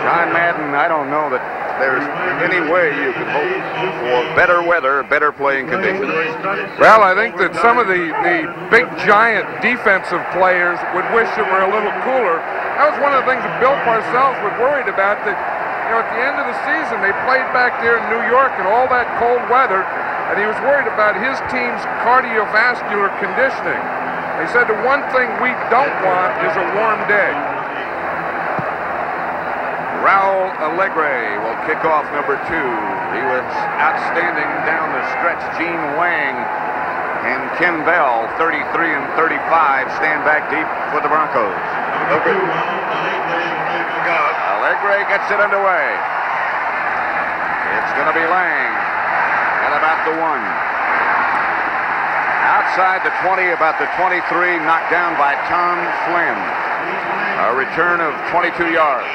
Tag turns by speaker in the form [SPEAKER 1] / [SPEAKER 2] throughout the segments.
[SPEAKER 1] John Madden, I don't know that there's any way you can hope for better weather, better playing conditions.
[SPEAKER 2] Well, I think that some of the big, giant defensive players would wish it were a little cooler. That was one of the things that Bill Parcells was worried about, that, at the end of the season, they played back there in New York in all that cold weather, and he was worried about his team's cardiovascular conditioning. He said the one thing we don't want is a warm day.
[SPEAKER 1] Raul Alegre will kick off number 2. He was outstanding down the stretch. Gene Wang and Ken Bell, 33 and 35, stand back deep for the Broncos. Alegre gets it underway. It's going to be Lang at about the 1. Outside the 20, about the 23, knocked down by Tom Flynn. A return of 22 yards.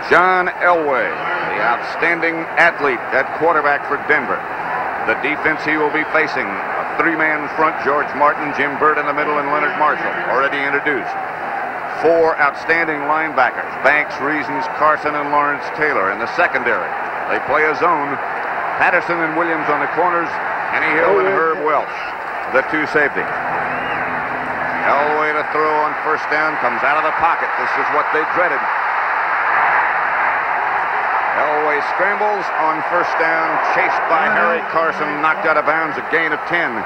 [SPEAKER 1] John Elway, the outstanding athlete at quarterback for Denver. The defense he will be facing, a 3-man front, George Martin, Jim Burt in the middle, and Leonard Marshall, already introduced. 4 outstanding linebackers, Banks, Reasons, Carson, and Lawrence Taylor in the secondary. They play a zone. Patterson and Williams on the corners, Henny Hill and Herb Welch, the 2 safety. Elway to throw on first down, comes out of the pocket. This is what they dreaded. Elway scrambles on first down, chased by Harry Carson, knocked out of bounds, a gain of 10.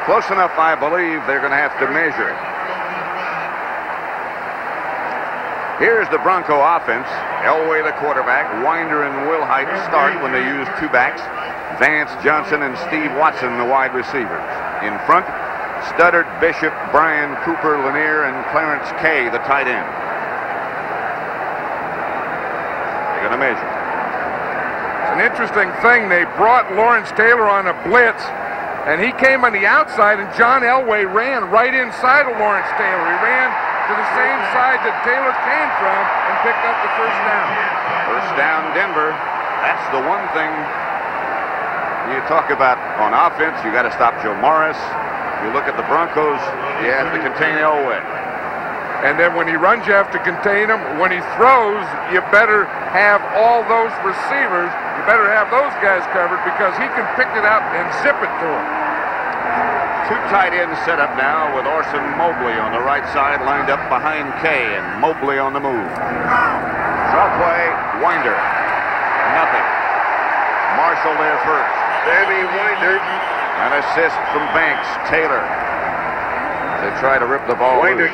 [SPEAKER 1] Close enough, I believe, they're going to have to measure it. Here's the Bronco offense. Elway the quarterback. Winder and Wilhite start when they use 2 backs. Vance Johnson and Steve Watson, the wide receivers. In front, Studdard, Bishop, Brian, Cooper, Lanier, and Clarence Kay, the tight end. They're going to measure.
[SPEAKER 2] An interesting thing, they brought Lawrence Taylor on a blitz, and he came on the outside, and John Elway ran right inside of Lawrence Taylor. He ran to the same side that Taylor came from and picked up the first down.
[SPEAKER 1] First down, Denver. That's the one thing you talk about on offense. You got to stop Joe Morris. You look at the Broncos, you have to contain Elway.
[SPEAKER 2] And then when he runs, you have to contain him. When he throws, you better have all those receivers. You better have those guys covered, because he can pick it up and zip it to them.
[SPEAKER 1] 2 tight ends set up now with Orson Mobley on the right side, lined up behind Kay, and Mobley on the move. Draw play, Winder. Nothing. Marshall there first.
[SPEAKER 3] Sammy Winder.
[SPEAKER 1] An assist from Banks. Taylor. They try to rip the ball loose.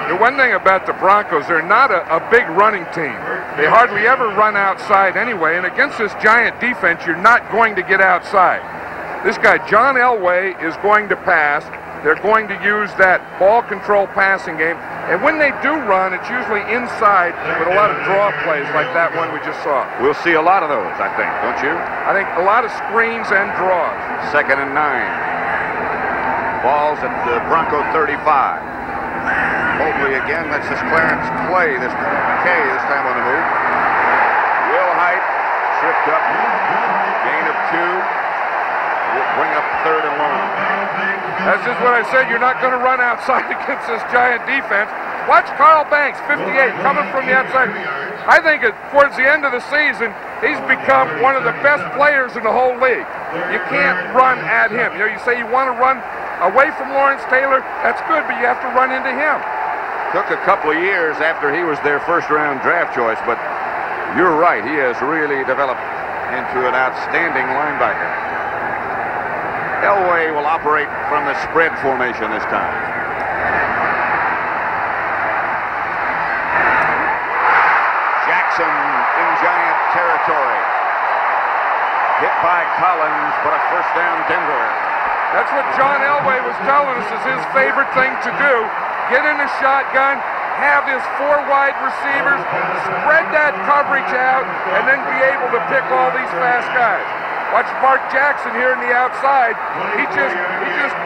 [SPEAKER 2] The one thing about the Broncos, they're not a big running team. They hardly ever run outside anyway, and against this giant defense, you're not going to get outside. This guy, John Elway, is going to pass. They're going to use that ball control passing game, and when they do run, it's usually inside with a lot of draw plays like that one we just saw.
[SPEAKER 1] We'll see a lot of those, I think, don't you?
[SPEAKER 2] I think a lot of screens and draws.
[SPEAKER 1] 2nd and 9. Ball's at the Bronco 35. Mobley again. That's this Clarence Kay this time on the move. Wilhite tripped up. Gain of 2. Will bring up 3rd and long.
[SPEAKER 2] That's just what I said. You're not going to run outside against this giant defense. Watch Carl Banks, 58, coming from the outside. I think towards the end of the season, he's become one of the best players in the whole league. You can't run at him. You say you want to run away from Lawrence Taylor, that's good, but you have to run into him.
[SPEAKER 1] Took a couple of years after he was their first-round draft choice, but you're right, he has really developed into an outstanding linebacker. Elway will operate from the spread formation this time. Jackson in Giant territory. Hit by Collins, but a first down, Denver.
[SPEAKER 2] That's what John Elway was telling us is his favorite thing to do. Get in the shotgun, have his 4 wide receivers, spread that coverage out, and then be able to pick all these fast guys. Watch Mark Jackson here on the outside. He just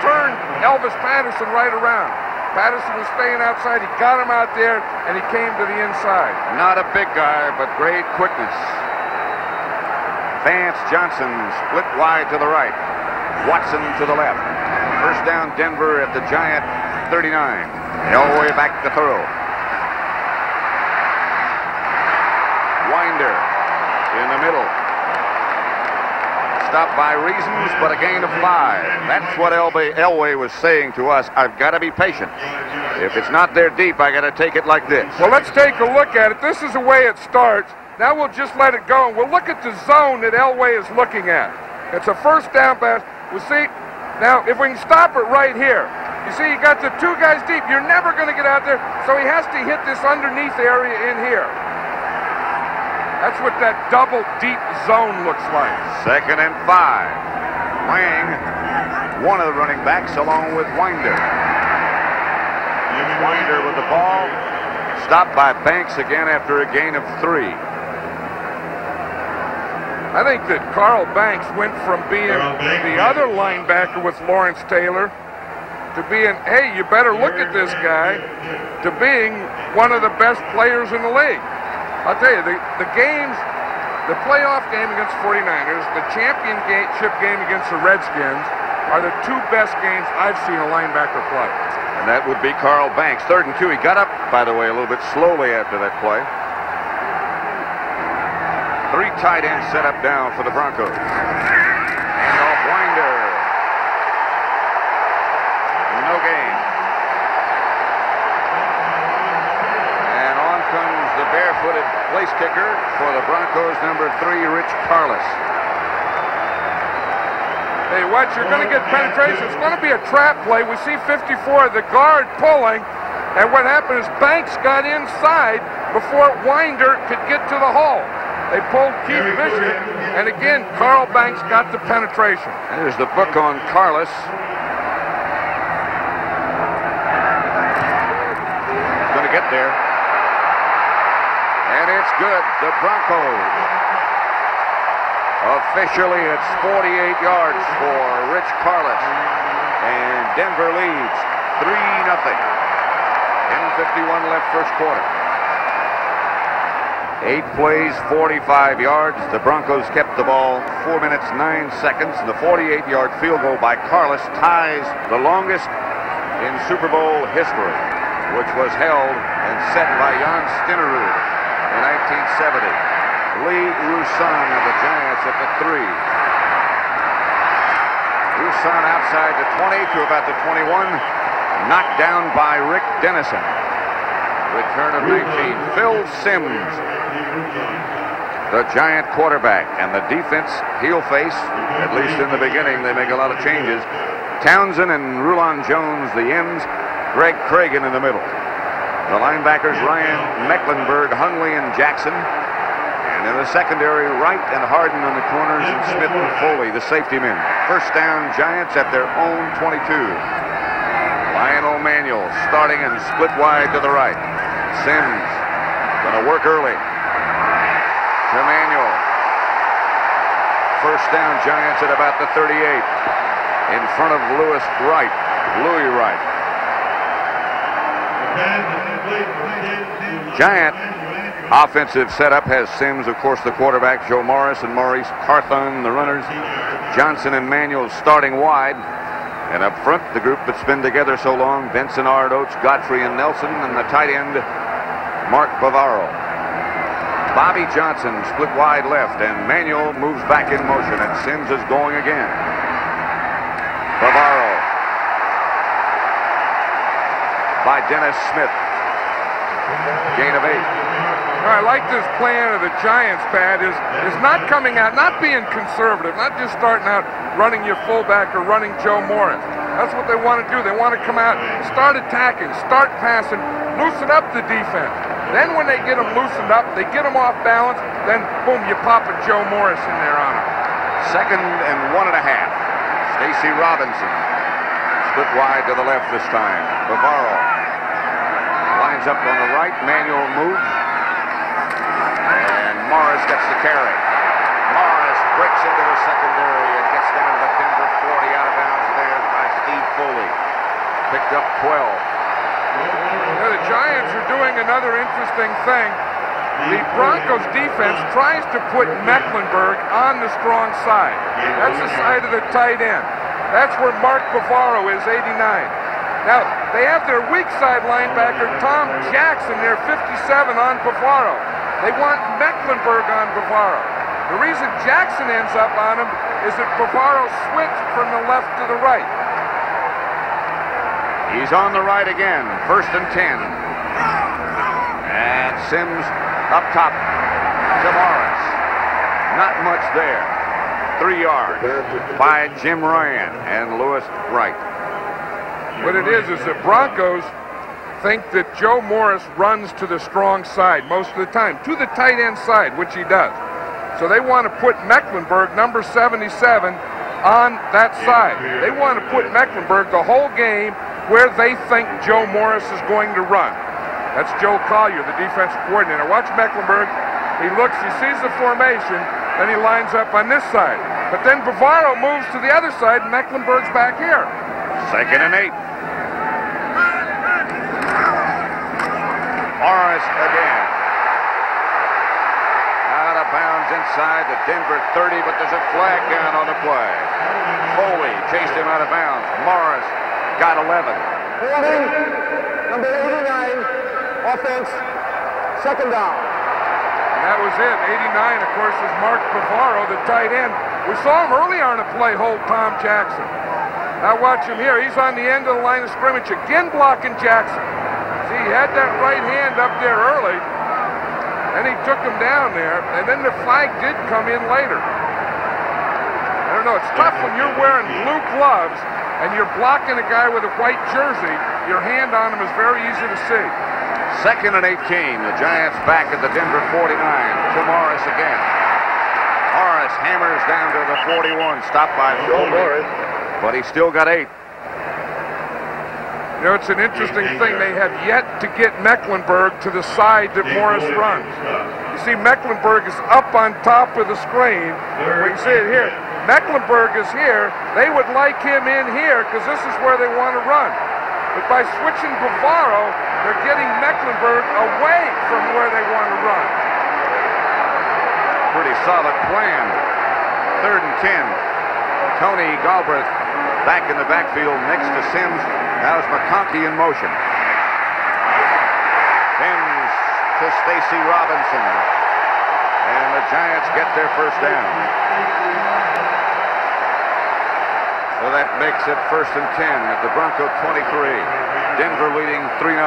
[SPEAKER 2] turned Elvis Patterson right around. Patterson was staying outside. He got him out there, and he came to the inside.
[SPEAKER 1] Not a big guy, but great quickness. Vance Johnson split wide to the right. Watson to the left. First down, Denver at the Giant 39. Elway back to throw. Winder in the middle. Stopped by reasons, but a gain of 5. That's what Elway was saying to us. I've got to be patient. If it's not there deep, I got to take it like this.
[SPEAKER 2] Well, let's take a look at it. This is the way it starts. Now we'll just let it go, and we'll look at the zone that Elway is looking at. It's a first down pass. We'll see. Now, if we can stop it right here. You see, you got the 2 guys deep. You're never going to get out there, so he has to hit this underneath area in here. That's what that double deep zone looks like.
[SPEAKER 1] 2nd and 5. Lang, one of the running backs, along with Winder. Winder with the ball. Stopped by Banks again after a gain of 3.
[SPEAKER 2] I think that Carl Banks went from being the other linebacker with Lawrence Taylor to being, hey, you better look at this guy, to being one of the best players in the league. I'll tell you, the games, the playoff game against 49ers, the championship game against the Redskins are the 2 best games I've seen a linebacker play.
[SPEAKER 1] And that would be Carl Banks. 3rd and 2. He got up, by the way, a little bit slowly after that play. 3 tight ends set up down for the Broncos. And off Winder. No gain. And on comes the barefooted place kicker for the Broncos, number 3, Rich Carlos.
[SPEAKER 2] Hey, watch, you're going to get penetration. It's going to be a trap play. We see 54, the guard pulling, and what happened is Banks got inside before Winder could get to the hole. They pulled Keith Bishop, and again, Carl Banks got the penetration.
[SPEAKER 1] There's the book on Carlos. Going to get there. And it's good. The Broncos. Officially, it's 48 yards for Rich Carlos. And Denver leads 3-0. 10:51 left first quarter. 8 plays, 45 yards. The Broncos kept the ball 4 minutes, 9 seconds. And the 48-yard field goal by Carlos ties the longest in Super Bowl history, which was held and set by Jan Stenerud in 1970. Lee Roussan of the Giants at the 3. Roussan outside the 20 to about the 21. Knocked down by Rick Dennison. Return of 19. Phil Simms, the Giant quarterback, and the defense he'll face, at least in the beginning. They make a lot of changes. Townsend and Rulon Jones, the ends. Greg Cragen in the middle. The linebackers, Ryan Mecklenburg, Hundley, and Jackson. And in the secondary, Wright and Harden on the corners, and Smith and Foley, the safety men. First down, Giants at their own 22. Lionel Manuel starting and split wide to the right. Sims going to work early. To Manuel. First down, Giants at about the 38. In front of Louis Wright. Giant offensive setup has Sims, of course, the quarterback, Joe Morris and Maurice Carthon, the runners. Johnson and Manuel starting wide. And up front, the group that's been together so long, Benson, Ard, Oates, Godfrey, and Nelson, and the tight end, Mark Bavaro. Bobby Johnson split wide left, and Manuel moves back in motion, and Sims is going again. Bavaro by Dennis Smith. Gain of 8.
[SPEAKER 2] I like this plan of the Giants, Pat, is not coming out, not being conservative, not just starting out running your fullback or running Joe Morris. That's what they want to do. They want to come out, start attacking, start passing, loosen up the defense. Then when they get them loosened up, they get them off balance, then boom, you pop a Joe Morris in there on them.
[SPEAKER 1] 2nd and 1.5. Stacy Robinson. Split wide to the left this time. Bavaro lines up on the right. Manuel moves. And Morris gets the carry. Morris breaks into the secondary and gets down to the Denver 40 out of bounds there by Steve Foley. Picked up 12.
[SPEAKER 2] The Giants are doing another interesting thing. The Broncos defense tries to put Mecklenburg on the strong side. That's the side of the tight end. That's where Mark Bavaro is, 89. Now, they have their weak side linebacker, Tom Jackson, there, 57 on Bavaro. They want Mecklenburg on Bavaro. The reason Jackson ends up on him is that Bavaro switched from the left to the right.
[SPEAKER 1] He's on the right again, 1st and 10. And Sims up top to Morris. Not much there. 3 yards by Jim Ryan and Lewis Wright.
[SPEAKER 2] What it is the Broncos think that Joe Morris runs to the strong side most of the time, to the tight end side, which he does. So they want to put Mecklenburg, number 77, on that side. They want to put Mecklenburg the whole game where they think Joe Morris is going to run. That's Joe Collier, the defensive coordinator. Watch Mecklenburg. He looks, he sees the formation, then he lines up on this side. But then Bavaro moves to the other side, and Mecklenburg's back here.
[SPEAKER 1] 2nd and 8. Morris again. Out of bounds inside the Denver 30, but there's a flag down on the play. Foley chased him out of bounds. Morris got 11.
[SPEAKER 3] Holding, number 89, offense, 2nd down.
[SPEAKER 2] And that was it. 89, of course, is Mark Bavaro, the tight end. We saw him earlier on a play hold Tom Jackson. Now watch him here. He's on the end of the line of scrimmage, again blocking Jackson. See, he had that right hand up there early, and he took him down there, and then the flag did come in later. I don't know, it's tough when you're wearing blue gloves and you're blocking a guy with a white jersey. Your hand on him is very easy to see.
[SPEAKER 1] 2nd and 18. The Giants back at the Denver 49. To Morris again. Morris hammers down to the 41. Stopped by Foley, but he still got 8.
[SPEAKER 2] You know, it's an interesting thing. They have yet to get Mecklenburg to the side that Morris runs. You see, Mecklenburg is up on top of the screen. We can see it here. Mecklenburg is here. They would like him in here because this is where they want to run. But by switching Bavaro, they're getting Mecklenburg away from where they want to run.
[SPEAKER 1] Pretty solid plan. 3rd and 10. Tony Galbraith back in the backfield next to Sims. Now is McConkey in motion. Sims to Stacy Robinson. And the Giants get their 1st down. So that makes it 1st and 10 at the Bronco 23. Denver leading 3-0.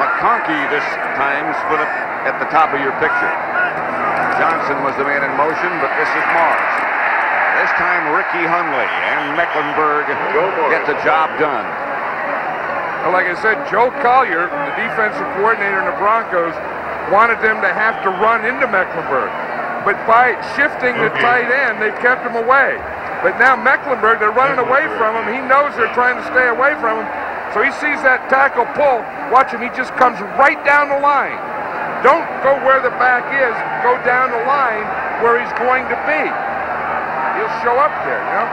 [SPEAKER 1] McConkey this time split up at the top of your picture. Johnson was the man in motion, but this is Morris. This time Ricky Hundley and Mecklenburg get the job done.
[SPEAKER 2] Well, like I said, Joe Collier, the defensive coordinator in the Broncos, wanted them to have to run into Mecklenburg. But by shifting the tight end, they've kept him away. But now Mecklenburg, they're running away from him. He knows they're trying to stay away from him. So he sees that tackle pull. Watch him, he just comes right down the line. Don't go where the back is. Go down the line where he's going to be. He'll show up there, you know?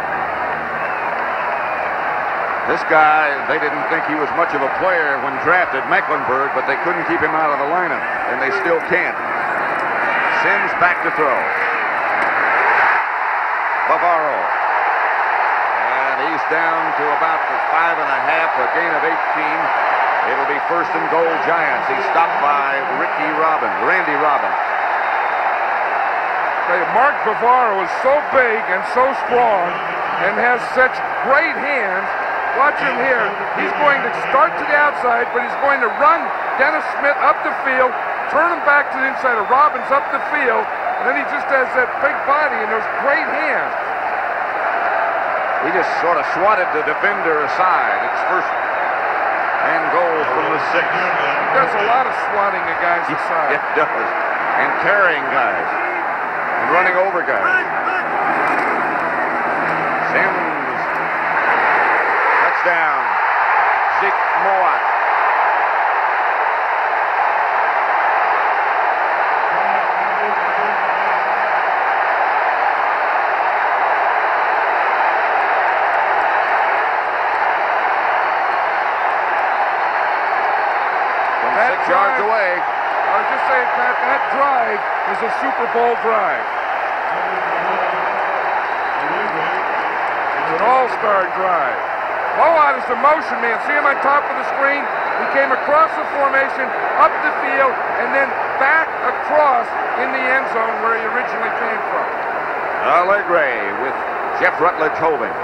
[SPEAKER 1] This guy, they didn't think he was much of a player when drafted, Mecklenburg, but they couldn't keep him out of the lineup, and they still can't. Sims back to throw. Bavaro. And he's down to about the 5.5, a gain of 18. It'll be 1st and goal Giants. He's stopped by Randy Robbins.
[SPEAKER 2] Mark Bavaro is so big and so strong and has such great hands. Watch him here. He's going to start to the outside, but he's going to run Dennis Smith up the field, turn him back to the inside of Robbins up the field, and then he just has that big body and those great hands.
[SPEAKER 1] He just sort of swatted the defender aside. It's 1st and goal from the 6.
[SPEAKER 2] He does a lot of swatting of guys aside.
[SPEAKER 1] It does. And carrying guys. And running over guys. Sims. Touchdown. Zeke Moat.
[SPEAKER 2] That
[SPEAKER 1] 6 yards away.
[SPEAKER 2] I was just saying, Pat, that drive is a Super Bowl drive. It's an all-star drive. Mowat is the motion man. See him on top of the screen? He came across the formation, up the field, and then back across in the end zone where he originally came from.
[SPEAKER 1] Allegre with Jeff Rutledge holding.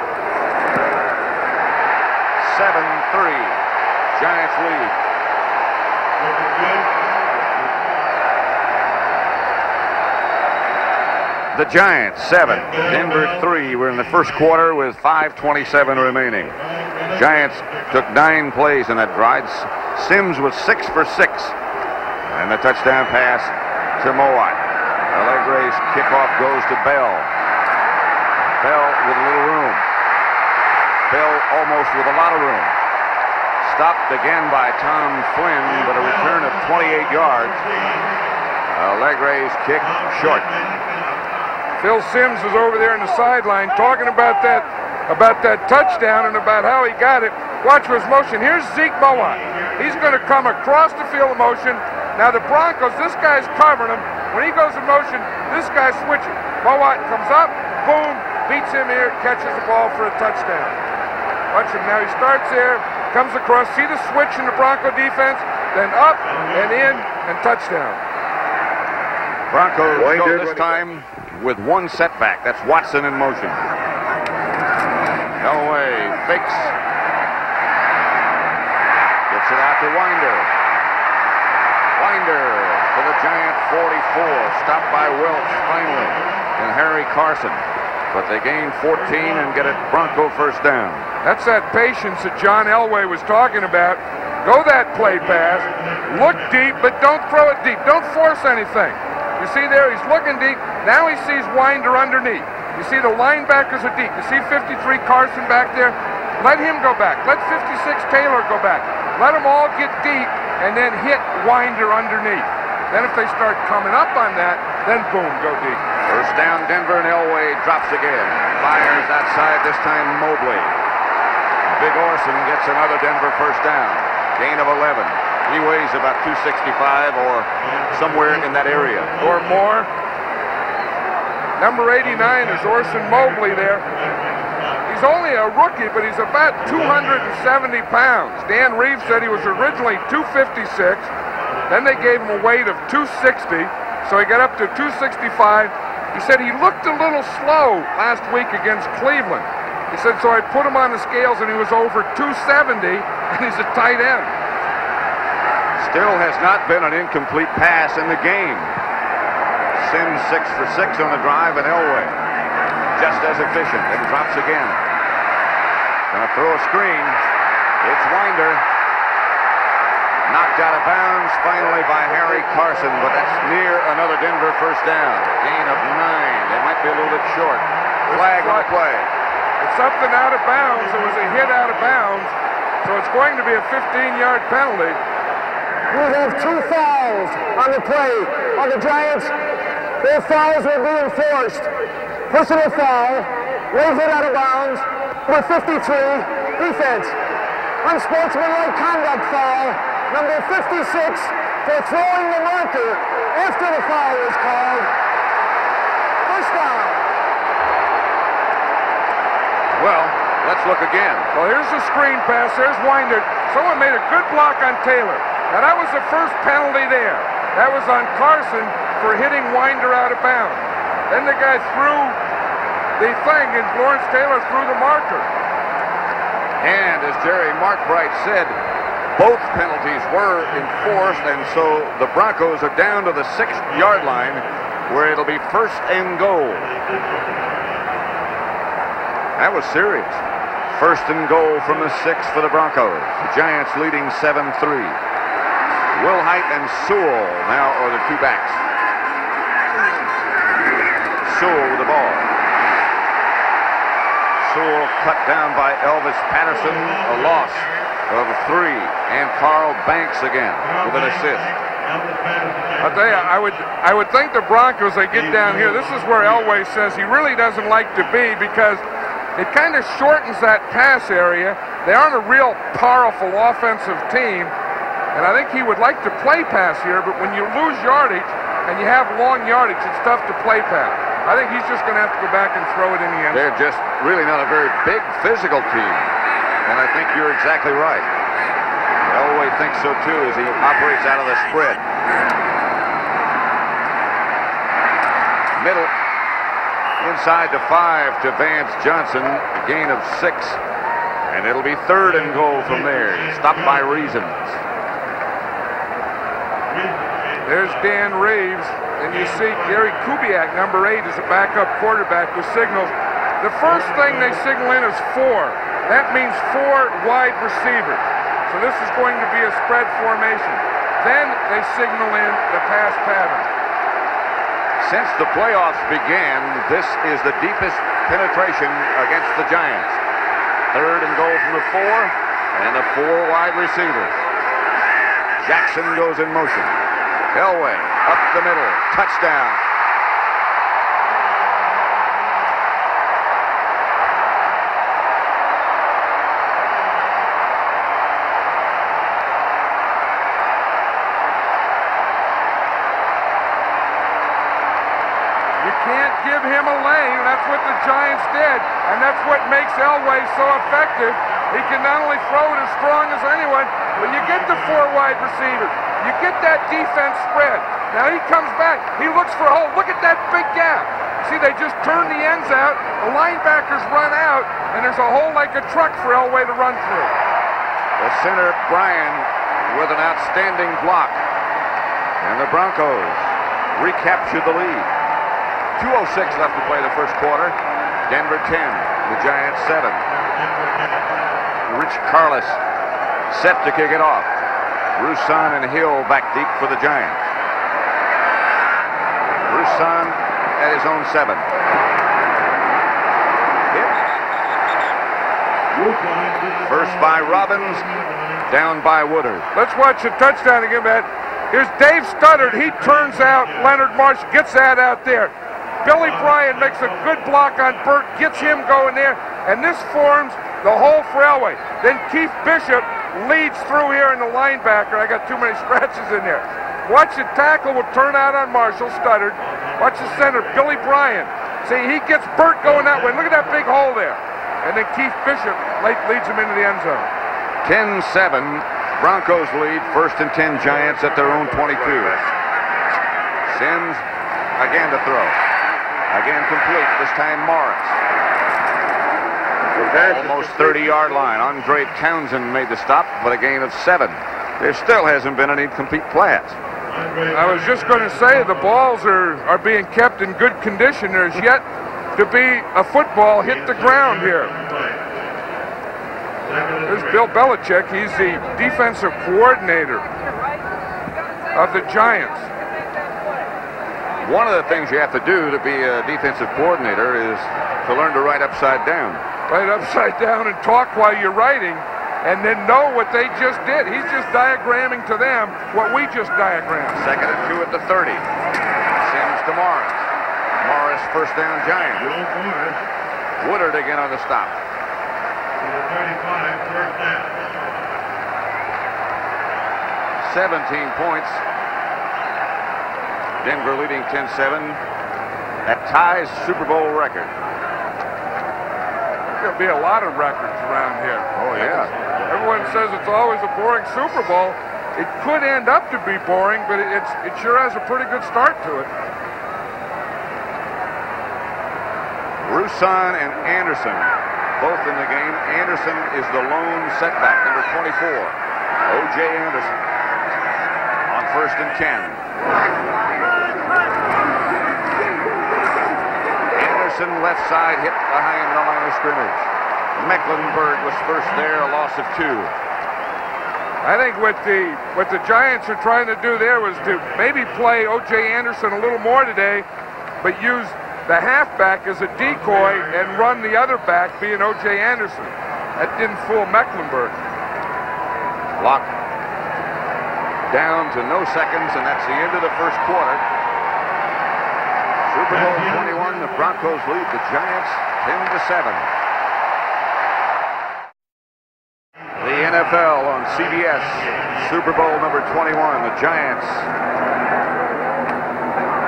[SPEAKER 1] 7-3. Giants lead. The Giants 7, Denver 3. We're in the first quarter with 5:27 remaining. Giants took 9 plays in that drive. Sims was 6 for 6. And the touchdown pass to Mowat. Allegre's kickoff goes to Bell. Bell with a little room. Bell almost with a lot of room. Stopped again by Tom Flynn, but a return of 28 yards. Allegre's kick short.
[SPEAKER 2] Phil Sims is over there in the sideline talking about that touchdown and about how he got it. Watch his motion. Here's Zeke Mowat. He's going to come across the field of motion. Now the Broncos, this guy's covering him. When he goes in motion, this guy's switching. Mowat comes up, boom, beats him here, catches the ball for a touchdown. Watch him now. He starts there, comes across. See the switch in the Bronco defense? Then up and in and touchdown.
[SPEAKER 1] Broncos go this time with one setback. That's Watson in motion. Elway fakes. Gets it out to Winder. Winder for the Giant 44. Stopped by Welch finally. And Harry Carson. But they gain 14 and get a Bronco first down.
[SPEAKER 2] That's that patience that John Elway was talking about. Go that play pass. Look deep, but don't throw it deep. Don't force anything. You see there, he's looking deep. Now he sees Winder underneath. You see the linebackers are deep. You see 53 Carson back there. Let him go back. Let 56 Taylor go back. Let them all get deep and then hit Winder underneath. Then if they start coming up on that, then boom, go deep.
[SPEAKER 1] First down, Denver, and Elway drops again. Fires outside, this time Mobley. Big Orson gets another Denver first down. Gain of 11. He weighs about 265 or somewhere in that area.
[SPEAKER 2] Or more. Number 89 is Orson Mobley there. He's only a rookie, but he's about 270 pounds. Dan Reeves said he was originally 256. Then they gave him a weight of 260, so he got up to 265. He said he looked a little slow last week against Cleveland. He said, so I put him on the scales, and he was over 270, and he's a tight end.
[SPEAKER 1] Still has not been an incomplete pass in the game. Sims 6 for 6 on the drive, and Elway just as efficient, and drops again. Gonna throw a screen. It's Winder. Knocked out of bounds finally by Harry Carson, but that's near another Denver first down. Gain of 9. They might be a little bit short. Flag on the play.
[SPEAKER 2] It's something out of bounds. It was a hit out of bounds, so it's going to be a 15-yard penalty.
[SPEAKER 3] We have 2 fouls on the play on the Giants. Their fouls will be enforced. Personal foul, wave it out of bounds, number 53, defense. Unsportsmanlike conduct foul, number 56, for throwing the marker after the foul was called. First down.
[SPEAKER 1] Well, let's look again.
[SPEAKER 2] Well, here's the screen pass. There's Winder. Someone made a good block on Taylor. Now, that was the first penalty there. That was on Carson for hitting Winder out of bounds. Then the guy threw the thing, and Lawrence Taylor threw the marker.
[SPEAKER 1] And as Jerry Markbright said, both penalties were enforced, and so the Broncos are down to the 6-yard line, where it'll be first and goal. That was serious. First and goal from the 6 for the Broncos. The Giants leading 7-3. Wilhite and Sewell now are the 2 backs. Sewell with the ball. Sewell cut down by Elvis Patterson, a loss of 3, and Carl Banks again with an assist.
[SPEAKER 2] I'll tell you, I would think the Broncos, they get down here, this is where Elway says he really doesn't like to be, because it kind of shortens that pass area. They aren't a real powerful offensive team, and I think he would like to play pass here, but when you lose yardage and you have long yardage, it's tough to play pass. I think he's just going to have to go back and throw it in the end zone.
[SPEAKER 1] They're just really not a very big physical team. And I think you're exactly right. Elway thinks so too as he operates out of the spread. Middle. Inside to 5 to Vance Johnson. A gain of 6. And it'll be 3rd and goal from there. Stopped by Reasons.
[SPEAKER 2] There's Dan Reeves. And you see Gary Kubiak, number 8, is a backup quarterback with signals. The first thing they signal in is 4. That means 4 wide receivers. So this is going to be a spread formation. Then they signal in the pass pattern.
[SPEAKER 1] Since the playoffs began, this is the deepest penetration against the Giants. 3rd and goal from the 4, and the 4 wide receivers. Jackson goes in motion. Elway up the middle, touchdown.
[SPEAKER 2] Can't give him a lane. That's what the Giants did, and that's what makes Elway so effective. He can not only throw it as strong as anyone, but you get the 4 wide receivers. You get that defense spread. Now he comes back. He looks for a hole. Look at that big gap. See, they just turn the ends out. The linebackers run out, and there's a hole like a truck for Elway to run through.
[SPEAKER 1] The center, Bryan, with an outstanding block. And the Broncos recapture the lead. 2:06 left to play the first quarter. Denver 10, the Giants 7. Rich Carlos set to kick it off. Roussan and Hill back deep for the Giants. Roussan at his own 7. Hit. First by Robbins, down by Woodard.
[SPEAKER 2] Let's watch the touchdown again, Matt. Here's Dave Studdard. He turns out Leonard Marsh, gets that out there. Billy Bryan makes a good block on Burt, gets him going there, and this forms the hole for Elway. Then Keith Bishop leads through here in the linebacker. I got too many scratches in there. Watch the tackle will turn out on Marshall, Studdard. Watch the center, Billy Bryan. See, he gets Burt going that way. Look at that big hole there. And then Keith Bishop leads him into the end zone.
[SPEAKER 1] 10-7, Broncos lead, 1st and 10 Giants at their own 22. Sims again to throw. Again complete, this time Morris. Almost 30-yard line. Andre Townsend made the stop for a gain of 7. There still hasn't been any complete pass.
[SPEAKER 2] I was just going to say the balls are being kept in good condition. There's yet to be a football hit the ground here. There's Bill Belichick. He's the defensive coordinator of the Giants.
[SPEAKER 1] One of the things you have to do to be a defensive coordinator is to learn to write upside down.
[SPEAKER 2] Write upside down and talk while you're writing, and then know what they just did. He's just diagramming to them what we just diagrammed.
[SPEAKER 1] 2nd and 2 at the 30. Sims to Morris. Morris first down Giants. Woodard again on the stop. 17 points. Denver leading 10-7. That ties Super Bowl record.
[SPEAKER 2] There'll be a lot of records around here.
[SPEAKER 1] Oh, yeah.
[SPEAKER 2] Everyone says it's always a boring Super Bowl. It could end up to be boring, but it sure has a pretty good start to it.
[SPEAKER 1] Roussan and Anderson both in the game. Anderson is the lone setback, number 24. O.J. Anderson on 1st and 10. Anderson left side hit behind the line of scrimmage. Mecklenburg was first there, a loss of 2.
[SPEAKER 2] I think what the Giants are trying to do there was to maybe play O.J. Anderson a little more today, but use the halfback as a decoy and run the other back being O.J. Anderson. That didn't fool Mecklenburg.
[SPEAKER 1] Block down to no seconds, and that's the end of the first quarter. Super Bowl 21, the Broncos lead the Giants 10-7. The NFL on CBS, Super Bowl number 21, the Giants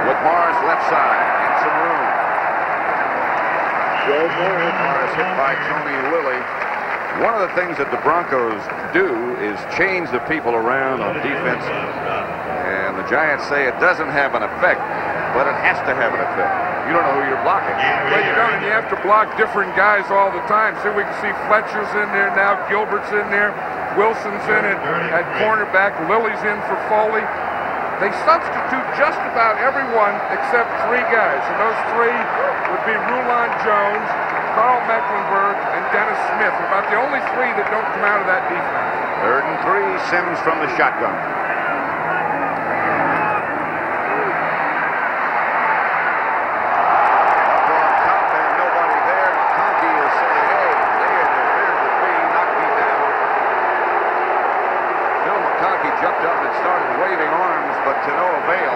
[SPEAKER 1] with Morris left side and some room. Morris hit by Tony Lilly. One of the things that the Broncos do is change the people around on defense. And the Giants say it doesn't have an effect, but it has to have an effect. You don't know who you're blocking.
[SPEAKER 2] Well, you don't, and you have to block different guys all the time. See, we can see Fletcher's in there now, Gilbert's in there, Wilson's in it at cornerback, Lilly's in for Foley. They substitute just about everyone except 3 guys, and those 3 would be Rulon Jones, Carl Mecklenburg, and Dennis Smith. About the only 3 that don't come out of that defense.
[SPEAKER 1] 3rd and 3, Sims from the shotgun. Up on top and nobody there. McConkey is saying, hey, they interfered with me, knocked me down. Bill McConkey jumped up and started waving arms, but to no avail.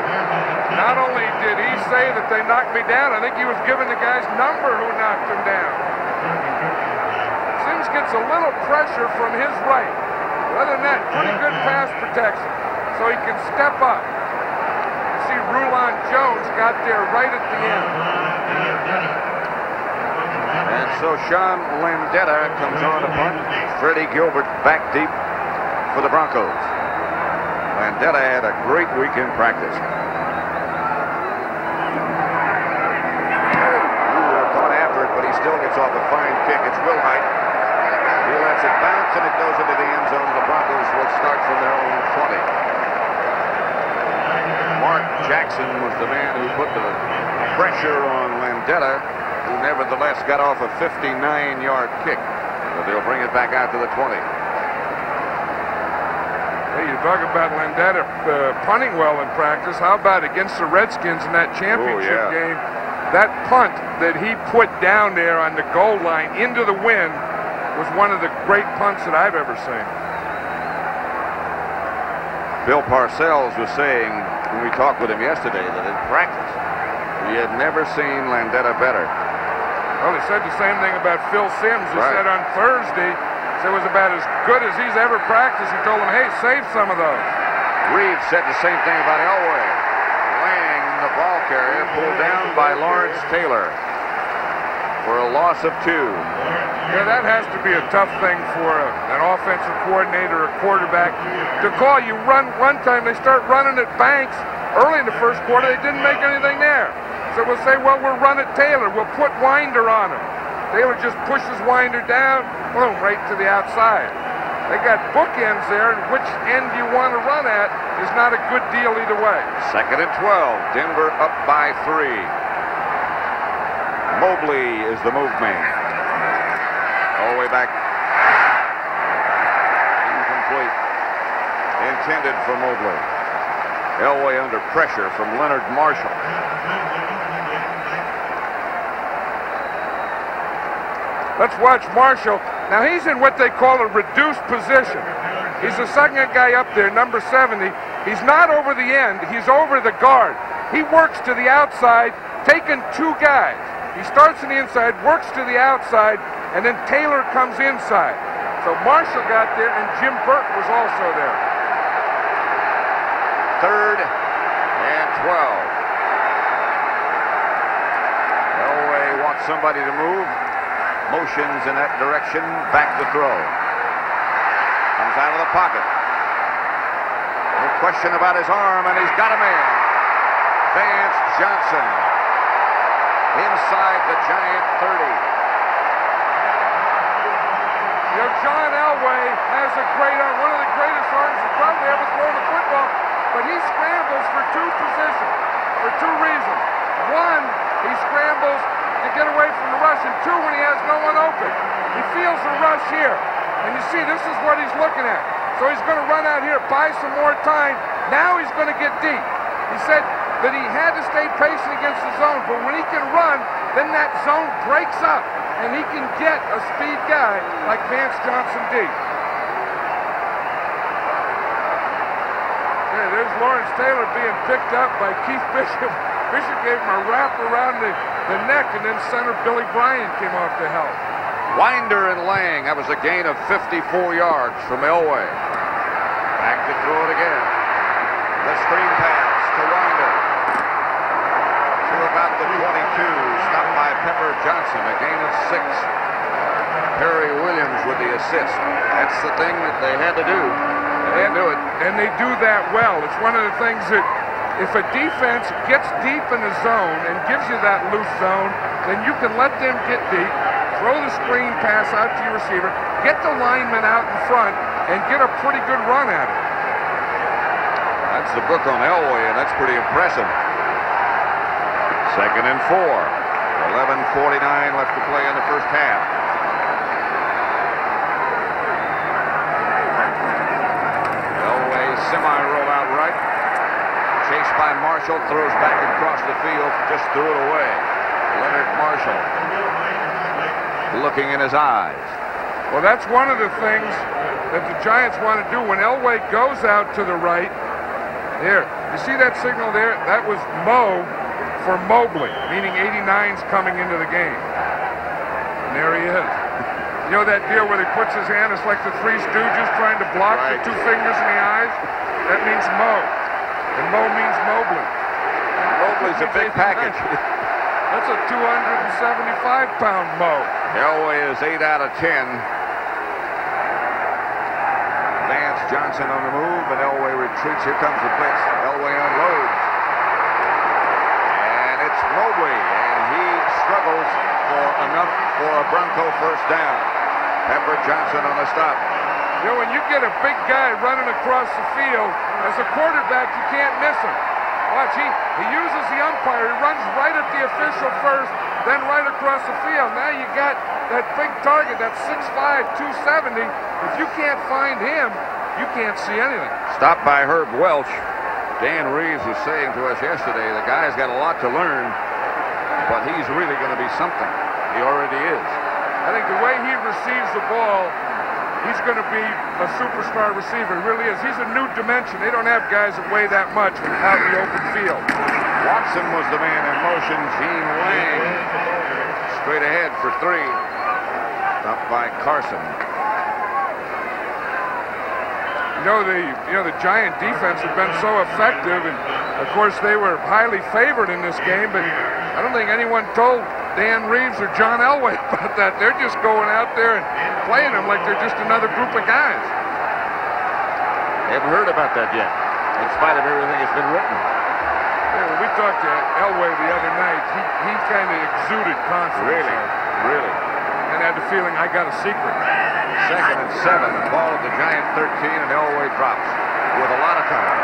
[SPEAKER 2] Not only did he say that they knocked me down, I think he was giving the guy's number who knocked him down. Sims gets a little pressure from his right. Other than that, pretty good pass protection, so he can step up. You see Rulon Jones got there right at the end.
[SPEAKER 1] And so Sean Landeta comes on to punt. Freddie Gilbert back deep for the Broncos. Landeta had a great week in practice. Caught after it, but he still gets off a fine kick. It's Wilhite. He lets it bounce, and it goes into the end zone. The Broncos will start from their own 20. Mark Jackson was the man who put the pressure on Landeta, who nevertheless got off a 59-yard kick. But they'll bring it back out to the 20.
[SPEAKER 2] Hey, you talk about Landeta punting well in practice. How about against the Redskins in that championship game? That punt that he put down there on the goal line into the wind was one of the great punts that I've ever seen.
[SPEAKER 1] Bill Parcells was saying when we talked with him yesterday that in practice he had never seen Landeta better.
[SPEAKER 2] Well, he said the same thing about Phil Sims. He said on Thursday it was about as good as he's ever practiced. He told him, hey, save some of those.
[SPEAKER 1] Reeves said the same thing about Elway. Lang, the ball carrier, pulled down by Lawrence Taylor for a loss of 2.
[SPEAKER 2] Yeah, that has to be a tough thing for an offensive coordinator or quarterback to call. You run one time, they start running at Banks. Early in the first quarter, they didn't make anything there. So we'll say, well, we'll run at Taylor. We'll put Winder on him. Taylor just pushes Winder down, boom, right to the outside. They got bookends there, and which end you want to run at is not a good deal either way.
[SPEAKER 1] 2nd and 12. Denver up by 3. Mobley is the move man. All the way back. Incomplete. Intended for Mobley. Elway under pressure from Leonard Marshall.
[SPEAKER 2] Let's watch Marshall. Now he's in what they call a reduced position. He's the second guy up there, number 70. He's not over the end, he's over the guard. He works to the outside, taking 2 guys. He starts on the inside, works to the outside, and then Taylor comes inside. So Marshall got there, and Jim Burke was also there.
[SPEAKER 1] 3rd and 12. Elway wants somebody to move. Motions in that direction, back to throw. Comes out of the pocket. No question about his arm, and he's got a man. Vance Johnson inside the Giant 30.
[SPEAKER 2] You know, John Elway has a great arm, one of the greatest arms you probably ever thrown a football, but he scrambles for 2 positions, for 2 reasons. One, he scrambles to get away from the rush, and 2, when he has no one open. He feels the rush here, and you see this is what he's looking at. So he's going to run out here, buy some more time. Now he's going to get deep. He said that he had to stay patient against the zone, but when he can run, then that zone breaks up, and he can get a speed guy like Vance Johnson deep. Yeah, there's Lawrence Taylor being picked up by Keith Bishop. Bishop gave him a wrap around the neck, and then center Billy Bryan came off to help.
[SPEAKER 1] Winder and Lang. That was a gain of 54 yards from Elway. Back to throw it again. The screen pass to Winder. To about the 22. Stopped by Pepper Johnson. A gain of 6. Perry Williams with the assist. That's the thing that they had to do. They do it.
[SPEAKER 2] And they do that well. It's one of the things that if a defense gets deep in the zone and gives you that loose zone, then you can let them get deep, throw the screen pass out to your receiver, get the lineman out in front, and get a pretty good run at it.
[SPEAKER 1] That's the book on Elway, and that's pretty impressive. 2nd and 4. 11:49 left to play in the first half. Elway semi-roll out right. Chased by Marshall, throws back across the field, just threw it away. Leonard Marshall looking in his eyes.
[SPEAKER 2] Well, that's one of the things that the Giants want to do when Elway goes out to the right. There, you see that signal there? That was Mo for Mobley, meaning 89's coming into the game. And there he is. You know that deal where he puts his hand, it's like the Three Stooges trying to block the two fingers in the eyes? That means Mo. And Mo means Mobley.
[SPEAKER 1] And Mobley's a big package.
[SPEAKER 2] That's a 275-pound Mo.
[SPEAKER 1] Elway is 8 out of 10. Vance Johnson on the move, and Elway retreats. Here comes the blitz. Elway unloads. And it's Mobley, and he struggles for enough for a Bronco first down. Pepper Johnson on the stop.
[SPEAKER 2] You know, when you get a big guy running across the field, as a quarterback, you can't miss him. Watch, he uses the umpire. He runs right at the official first, then right across the field. Now you got that big target, that 6'5", 270. If you can't find him, you can't see anything.
[SPEAKER 1] Stopped by Herb Welch. Dan Reeves was saying to us yesterday, the guy's got a lot to learn, but he's really going to be something. He already is.
[SPEAKER 2] I think the way he receives the ball, he's going to be a superstar receiver. He really is. He's a new dimension. They don't have guys that weigh that much out in the open field.
[SPEAKER 1] Watson was the man in motion. Gene Lang straight ahead for 3. Stopped by Carson.
[SPEAKER 2] You know the Giant defense has been so effective, and of course they were highly favored in this game, but I don't think anyone told Dan Reeves or John Elway about that. They're just going out there and playing them like they're just another group of guys.
[SPEAKER 1] Haven't heard about that yet, in spite of everything that's been written.
[SPEAKER 2] Yeah, when we talked to Elway the other night, he kind of exuded confidence.
[SPEAKER 1] Really.
[SPEAKER 2] And had the feeling, I got a secret.
[SPEAKER 1] 2nd and 7. Ball at the Giant 13, and Elway drops with a lot of time.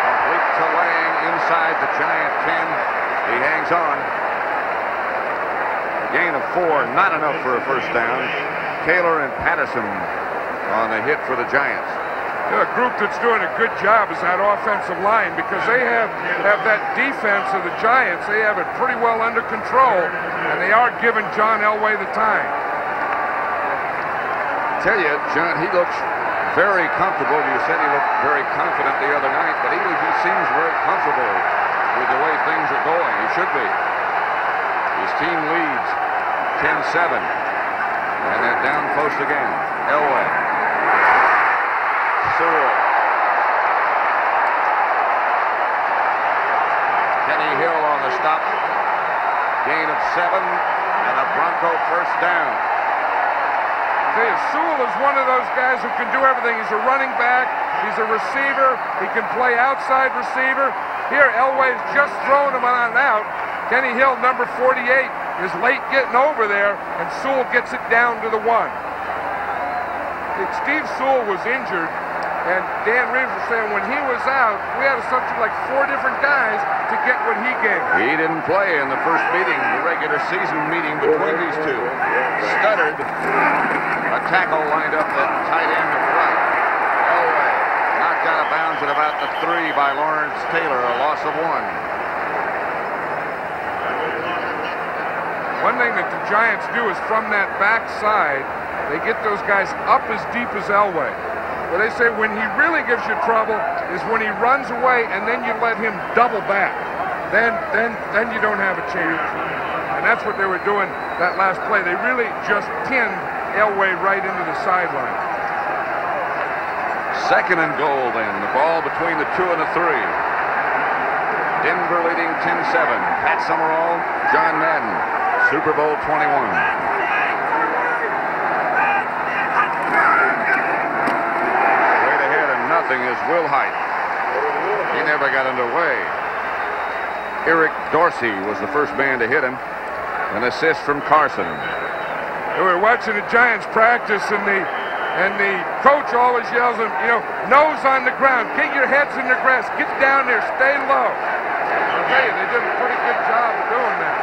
[SPEAKER 1] Complete to Lang inside the Giant 10. He hangs on. Gain of 4, not enough for a first down. Kaler and Patterson on the hit for the Giants.
[SPEAKER 2] A group that's doing a good job is that offensive line, because they have that defense of the Giants. They have it pretty well under control, and they are giving John Elway the time.
[SPEAKER 1] I tell you, John, he looks very comfortable. You said he looked very confident the other night, but he seems very comfortable with the way things are going. He should be. His team leads 10-7. And then down post again. Elway. Sewell. Kenny Hill on the stop. Gain of 7 and a Bronco first down.
[SPEAKER 2] Sewell is one of those guys who can do everything. He's a running back. He's a receiver. He can play outside receiver. Here, Elway's just throwing him on out. Kenny Hill, number 48, is late getting over there, and Sewell gets it down to the 1. Steve Sewell was injured, and Dan Reeves was saying when he was out, we had something like 4 different guys to get what he gave.
[SPEAKER 1] He didn't play in the first meeting, the regular season meeting between these two. Stuttered. A tackle lined up at tight end of right. Elway knocked out of bounds at about the 3 by Lawrence Taylor, a loss of 1.
[SPEAKER 2] One thing that the Giants do is from that backside, they get those guys up as deep as Elway. Well, they say when he really gives you trouble is when he runs away and then you let him double back. Then you don't have a chance. And that's what they were doing that last play. They really just pinned Elway right into the sideline.
[SPEAKER 1] 2nd and goal then. The ball between the 2 and the 3. Denver leading 10-7. Pat Summerall, John Madden, Super Bowl 21. something is Will Height. He never got underway. Eric Dorsey was the first man to hit him. An assist from Carson.
[SPEAKER 2] We were watching the Giants practice, and the coach always yells at them, you know, nose on the ground, get your heads in the grass, get down there, stay low. I'll tell you, they did a pretty good job of doing that.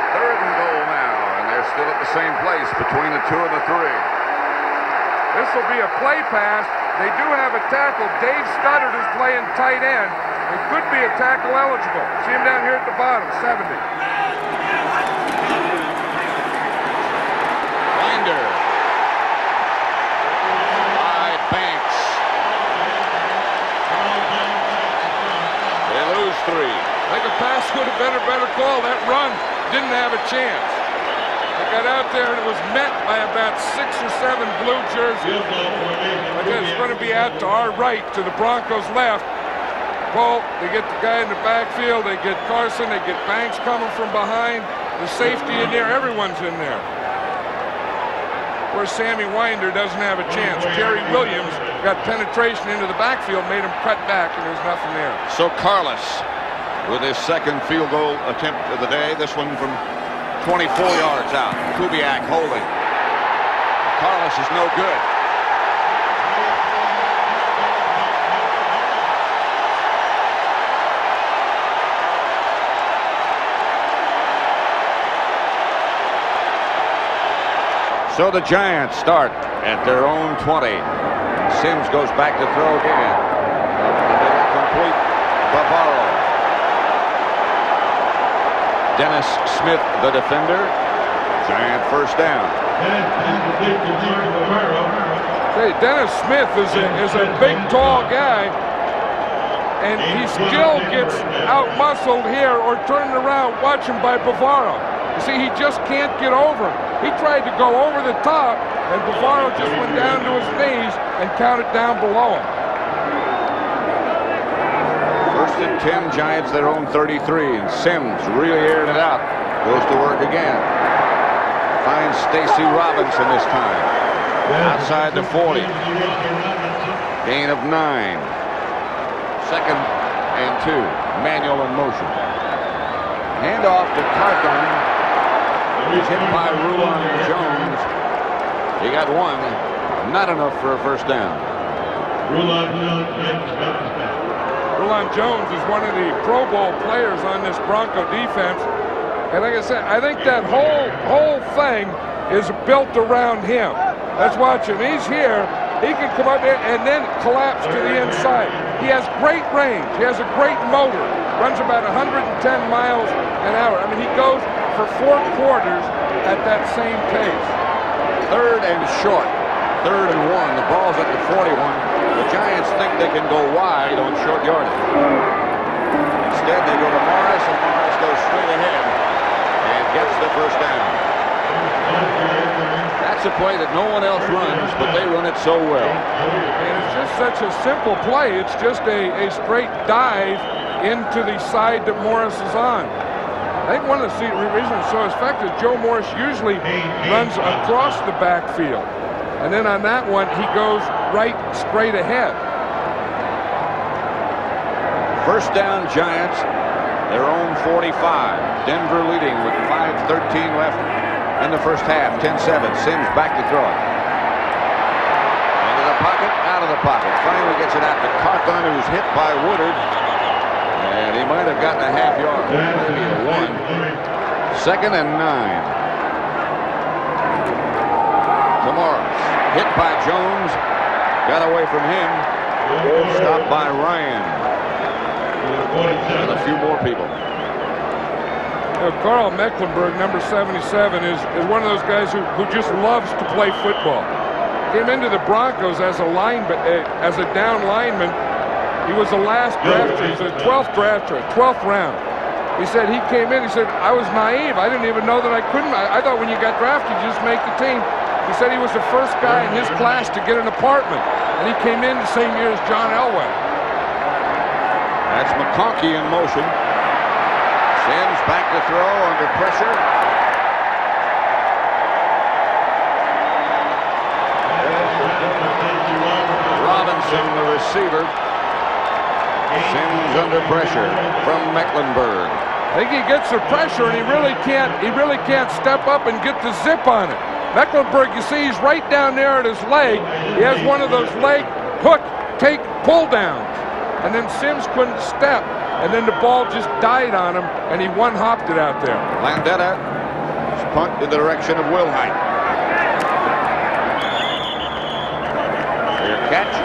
[SPEAKER 1] Third and goal now, and they're still at the same place between the 2 and the 3.
[SPEAKER 2] This will be a play pass. They do have a tackle. Dave Studdard is playing tight end. It could be a tackle eligible. See him down here at the bottom, 70.
[SPEAKER 1] Winder. By Banks. They lose 3.
[SPEAKER 2] I think a pass would have been a better call. That run didn't have a chance. They got out there and it was met by about 6 or 7 blue jerseys. Again, it's going to be out to our right, to the Broncos' left. Well, they get the guy in the backfield. They get Carson. They get Banks coming from behind. The safety in there. Everyone's in there. Where Sammy Winder doesn't have a chance. Kerry Williams got penetration into the backfield, made him cut back, and there's nothing there.
[SPEAKER 1] So Carlos with his second field goal attempt of the day. This one from 24 yards out. Kubiak holding. Carlos is no good. So the Giants start at their own 20. Sims goes back to throw again. Up the middle, complete. Bavaro. Dennis Smith, the defender. Giant first down.
[SPEAKER 2] Hey, Dennis Smith is a big, tall guy, and he still gets out-muscled here or turned around. Watch him by Bavaro. You see, he just can't get over him. He tried to go over the top, and Bavaro just went down to his knees and counted down below him.
[SPEAKER 1] First and 10, Giants their own 33, and Sims really aired it out. Goes to work again. Finds Stacy Robinson this time. Outside the 40. Gain of 9. Second and 2. Manuel in motion. Handoff to Carthon. He's hit by Rulon Jones. He got 1. Not enough for a first down.
[SPEAKER 2] Rulon Jones is one of the Pro Bowl players on this Bronco defense. And like I said, I think that whole thing is built around him. Let's watch him. He's here. He can come up there and then collapse to the inside. He has great range. He has a great motor. Runs about 110 miles an hour. I mean, he goes for 4 quarters at that same pace.
[SPEAKER 1] Third and short. 3rd and 1. The ball's at the 41. The Giants think they can go wide on short yardage. Instead, they go to Morris, and Morris goes straight ahead and gets the first down. That's a play that no one else runs, but they run it so well.
[SPEAKER 2] And it's just such a simple play. It's just a straight dive into the side that Morris is on. I think one of the reasons it's so effective, Joe Morris usually runs across the backfield. And then on that one, he goes right straight ahead.
[SPEAKER 1] First down, Giants, their own 45. Denver leading with 5:13 left in the first half. 10-7. Sims back to throw it. Into the pocket, out of the pocket. Finally gets it out to Carthon, who's hit by Woodard. And he might have gotten a half yard. Maybe a 1. 2nd and 9. Morris, hit by Jones, got away from him, stopped by Ryan, and a few more people.
[SPEAKER 2] Carl Mecklenburg, number 77, is one of those guys who just loves to play football. Came into the Broncos as a down lineman. He was the last drafter. He was the 12th drafter, 12th round. He said he came in, he said, I was naive. I didn't even know that I couldn't. I thought when you got drafted, you just make the team. He said he was the first guy in his class to get an apartment, and he came in the same year as John Elway.
[SPEAKER 1] That's McConkey in motion. Sims back to throw under pressure. Missing the receiver. Sims under pressure from Mecklenburg.
[SPEAKER 2] I think he gets the pressure, and he really can't step up and get the zip on it. Mecklenburg, you see, he's right down there at his leg. He has one of those leg hook, take, pull downs. And then Sims couldn't step. And then the ball just died on him, and he one-hopped it out there.
[SPEAKER 1] Landeta punt in the direction of Wilhite. Clear catch.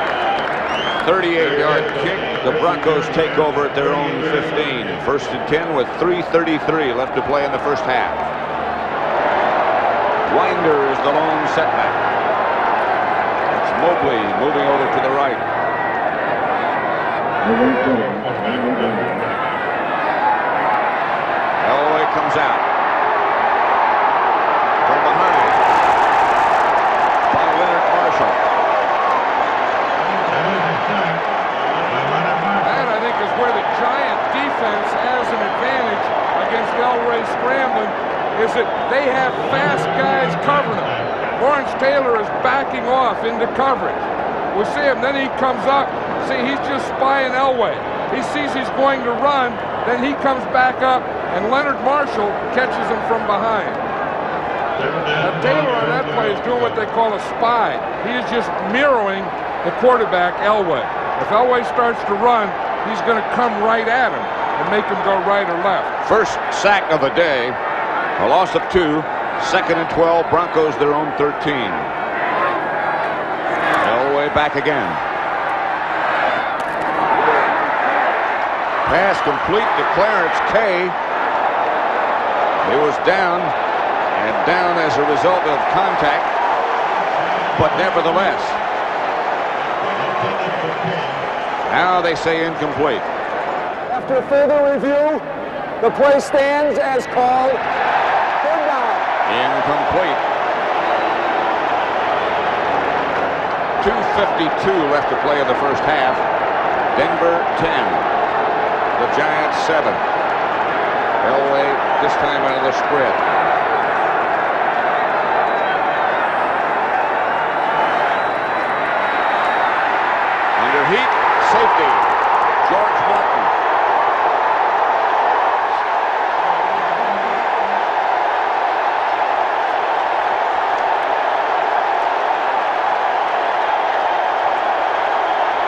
[SPEAKER 1] 38-yard kick. The Broncos take over at their own 15. First and 10 with 3:33 left to play in the first half. Winder is the lone setback. It's Mobley moving over to the right. Elway comes out. From behind. By Leonard Marshall.
[SPEAKER 2] That, I think, is where the Giant defense has an advantage against Elway scrambling, is that they have fast guys covering them. Lawrence Taylor is backing off into coverage. We'll see him, then he comes up. See, he's just spying Elway. He sees he's going to run, then he comes back up, and Leonard Marshall catches him from behind. Now, Taylor on that play is doing what they call a spy. He is just mirroring the quarterback, Elway. If Elway starts to run, he's going to come right at him and make him go right or left.
[SPEAKER 1] First sack of the day. A loss of 2. Second and 12. Broncos their own 13. Elway back again. Pass complete to Clarence Kay. He was down, and down as a result of contact, but nevertheless. Now they say incomplete.
[SPEAKER 3] After further review, the play stands as called. Third down.
[SPEAKER 1] Incomplete. 2:52 left to play in the first half. Denver 10. The Giants 7. Elway this time out of the spread. Under heat, safety. George Martin.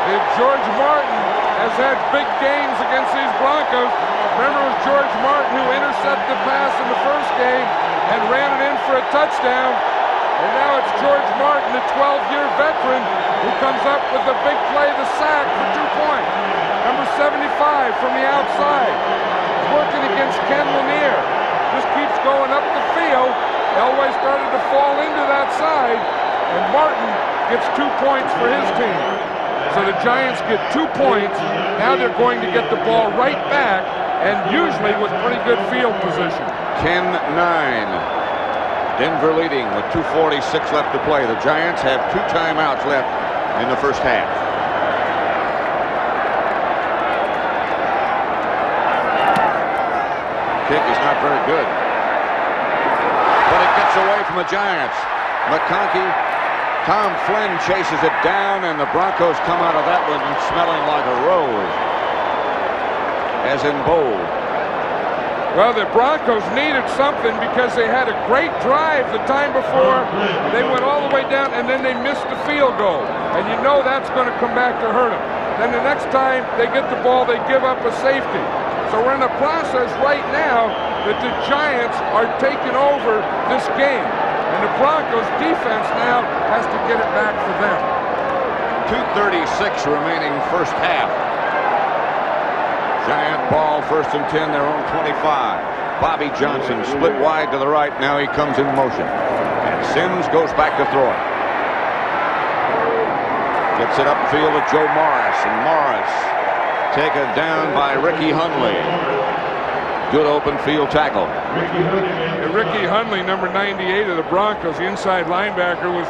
[SPEAKER 2] If George Martin has had big games against these Broncos. Remember, it was George Martin who intercepted the pass in the first game and ran it in for a touchdown. And now it's George Martin, the 12-year veteran, who comes up with the big play, the sack for 2 points. Number 75 from the outside. He's working against Ken Lanier. Just keeps going up the field. Elway started to fall into that side, and Martin gets 2 points for his team. So the Giants get 2 points. Now they're going to get the ball right back, and usually with pretty good field position.
[SPEAKER 1] 10-9. Denver leading with 2:46 left to play. The Giants have 2 timeouts left in the first half. Kick is not very good, but it gets away from the Giants. McConkey. Tom Flynn chases it down, and the Broncos come out of that one smelling like a rose, as in bold.
[SPEAKER 2] Well, the Broncos needed something because they had a great drive the time before. They went all the way down, and then they missed the field goal. And you know that's going to come back to hurt them. Then the next time they get the ball, they give up a safety. So we're in a process right now that the Giants are taking over this game. And the Broncos defense now has to get it back for them.
[SPEAKER 1] 2:36 remaining first half. Giant ball, first and 10, their own 25. Bobby Johnson split wide to the right. Now he comes in motion. And Sims goes back to throw it. Gets it upfield to Joe Morris. And Morris taken down by Ricky Hundley. Good open field tackle.
[SPEAKER 2] Ricky Hundley, number 98 of the Broncos, the inside linebacker, was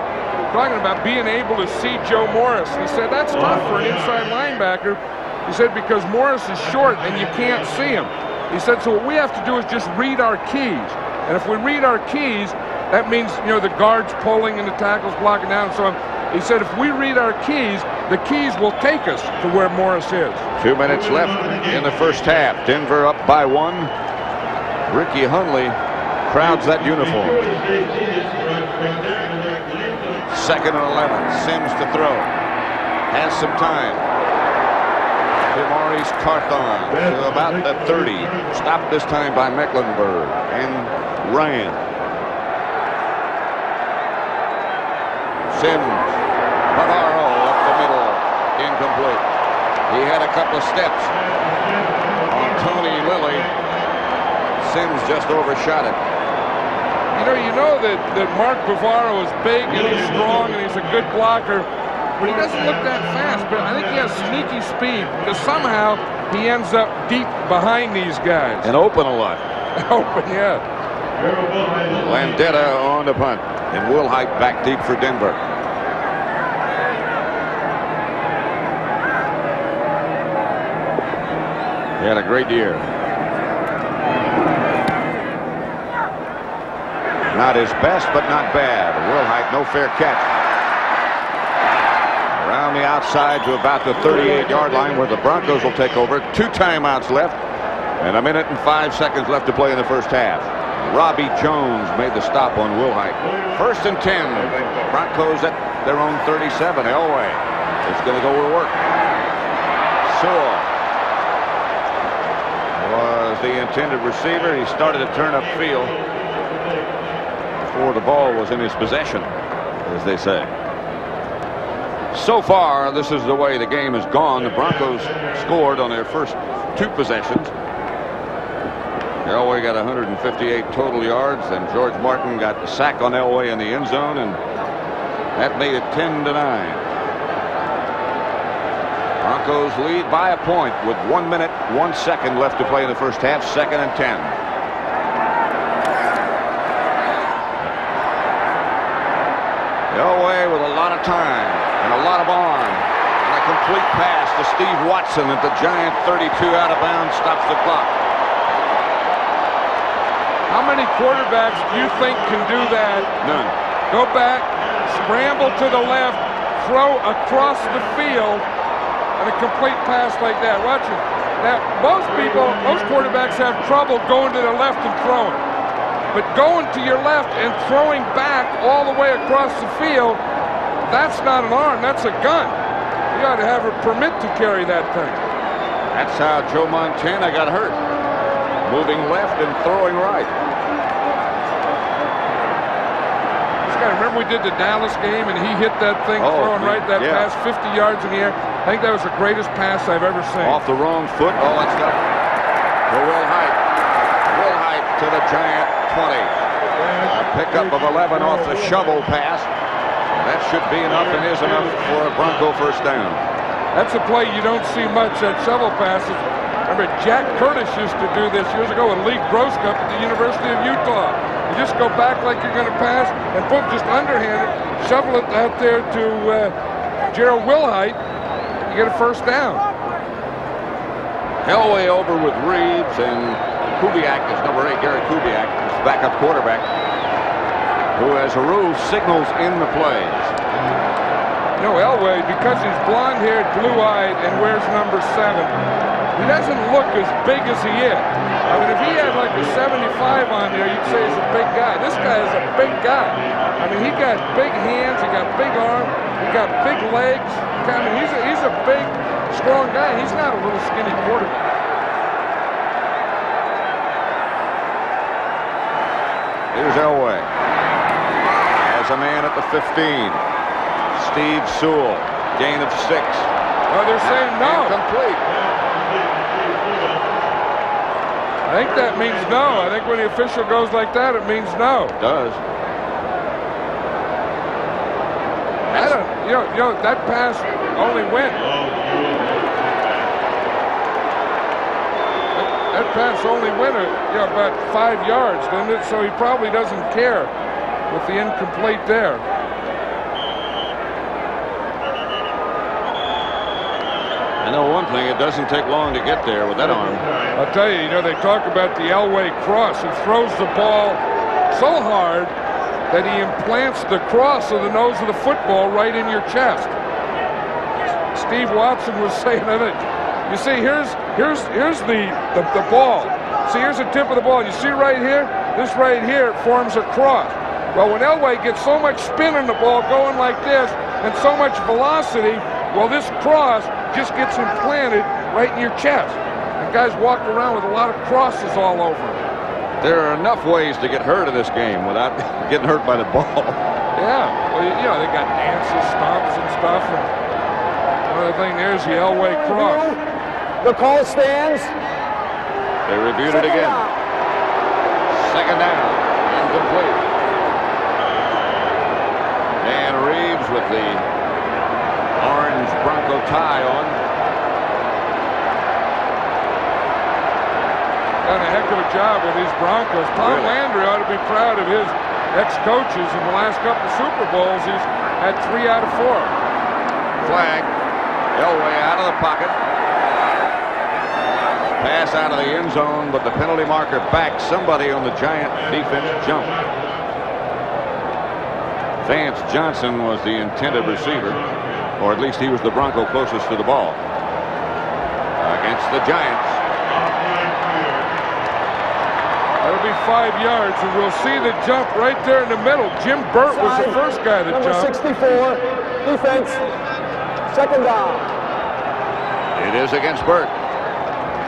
[SPEAKER 2] talking about being able to see Joe Morris. He said, that's tough for an inside linebacker. He said, because Morris is short and you can't see him. He said, so what we have to do is just read our keys. And if we read our keys, that means, you know, the guard's pulling and the tackle's blocking down. So He said, if we read our keys, the keys will take us to where Morris is.
[SPEAKER 1] 2 minutes left in the first half. Denver up by 1. Ricky Hundley crowds that uniform. 2nd and 11. Sims to throw. Has some time. To Maurice Carthon to about the 30. Stopped this time by Mecklenburg and Ryan. Sims. Bavaro up the middle. Incomplete. He had a couple of steps on Tony Lilly. Sims just overshot it.
[SPEAKER 2] You know that Mark Bavaro is big and he's strong and he's a good blocker, but he doesn't look that fast. But I think he has sneaky speed because somehow he ends up deep behind these guys.
[SPEAKER 1] And open a lot.
[SPEAKER 2] Open, yeah.
[SPEAKER 1] Landetta on the punt. And Wilhite back deep for Denver. He had a great year. Not his best, but not bad. Wilhite, no fair catch. Around the outside to about the 38-yard line where the Broncos will take over. 2 timeouts left and 1 minute and 5 seconds left to play in the first half. Robbie Jones made the stop on Wilhite. 1st and 10. Broncos at their own 37. Elway is going to go to work. Sewell was the intended receiver. He started to turn upfield before the ball was in his possession, as they say. So far, this is the way the game has gone. The Broncos scored on their first 2 possessions. Elway got 158 total yards, and George Martin got the sack on Elway in the end zone, and that made it 10-9. Broncos lead by a point with 1 minute, 1 second left to play in the first half. 2nd and 10. Elway with a lot of time and a lot of arm, and a complete pass to Steve Watson at the Giant 32 out of bounds, stops the clock.
[SPEAKER 2] How many quarterbacks do you think can do that?
[SPEAKER 1] None.
[SPEAKER 2] Go back, scramble to the left, throw across the field, and a complete pass like that. Watch it. Now, most quarterbacks have trouble going to the left and throwing. But going to your left and throwing back all the way across the field, that's not an arm, that's a gun. You ought to have a permit to carry that thing.
[SPEAKER 1] That's how Joe Montana got hurt. Moving left and throwing right.
[SPEAKER 2] Remember we did the Dallas game and he hit that thing throwing right, that pass 50 yards in the air. I think that was the greatest pass I've ever seen.
[SPEAKER 1] Off the wrong foot. Oh, that's got to Wilhite. Wilhite to the Giant 20. A pickup of 11 off the shovel pass. That should be enough and is enough for a Bronco first down.
[SPEAKER 2] That's a play you don't see much, that shovel passes. Remember, Jack Curtis used to do this years ago with Lee Groscup at the University of Utah. You just go back like you're going to pass and boom, just underhand it, shovel it out there to Gerald Wilhite. You get a first down.
[SPEAKER 1] Elway over with Reeves, and Kubiak is number 8, Gary Kubiak, his backup quarterback, who, as a rule, signals in the plays.
[SPEAKER 2] You know, Elway, because he's blonde-haired, blue-eyed, and wears number 7, he doesn't look as big as he is. I mean, if he had like a 75 on there, you'd say he's a big guy. This guy is a big guy. I mean, he got big hands, he got big arms, he got big legs. I mean, he's a big, strong guy. He's not a little skinny quarterback.
[SPEAKER 1] Here's Elway. Has a man at the 15. Steve Sewell, gain of 6.
[SPEAKER 2] Oh, they're saying no.
[SPEAKER 1] Incomplete.
[SPEAKER 2] I think that means no. I think when the official goes like that, it means no.
[SPEAKER 1] It does.
[SPEAKER 2] That pass only went. That pass only went about 5 yards, didn't it? So he probably doesn't care with the incomplete there.
[SPEAKER 1] I know one thing, it doesn't take long to get there with that arm.
[SPEAKER 2] I'll tell you, they talk about the Elway cross. He throws the ball so hard that he implants the cross of the nose of the football right in your chest. Steve Watson was saying that. You see, here's the ball. See, here's the tip of the ball. You see right here? This right here forms a cross. Well, when Elway gets so much spin on the ball going like this and so much velocity, well, this cross just gets implanted right in your chest. And guys walk around with a lot of crosses all over them.
[SPEAKER 1] There are enough ways to get hurt in this game without getting hurt by the ball.
[SPEAKER 2] Yeah, well, you know, they got dances, stomps, and stuff. And another thing, there's the Elway cross.
[SPEAKER 3] The call stands.
[SPEAKER 1] They reviewed it again. Second down, incomplete. Dan Reeves with the orange Bronco tie on.
[SPEAKER 2] Done a heck of a job with these Broncos. Tom Landry ought to be proud of his ex-coaches. In the last couple of Super Bowls, he's had 3 out of 4.
[SPEAKER 1] Flag. Elway out of the pocket. Pass out of the end zone, but the penalty marker back. Somebody on the Giant defense jumped. Vance Johnson was the intended receiver, or at least he was the Bronco closest to the ball against the Giants.
[SPEAKER 2] That'll be 5 yards, and we'll see the jump right there in the middle. Jim Burt was the first guy that
[SPEAKER 3] Number
[SPEAKER 2] jumped.
[SPEAKER 3] 64, defense, second down.
[SPEAKER 1] It is against Burt.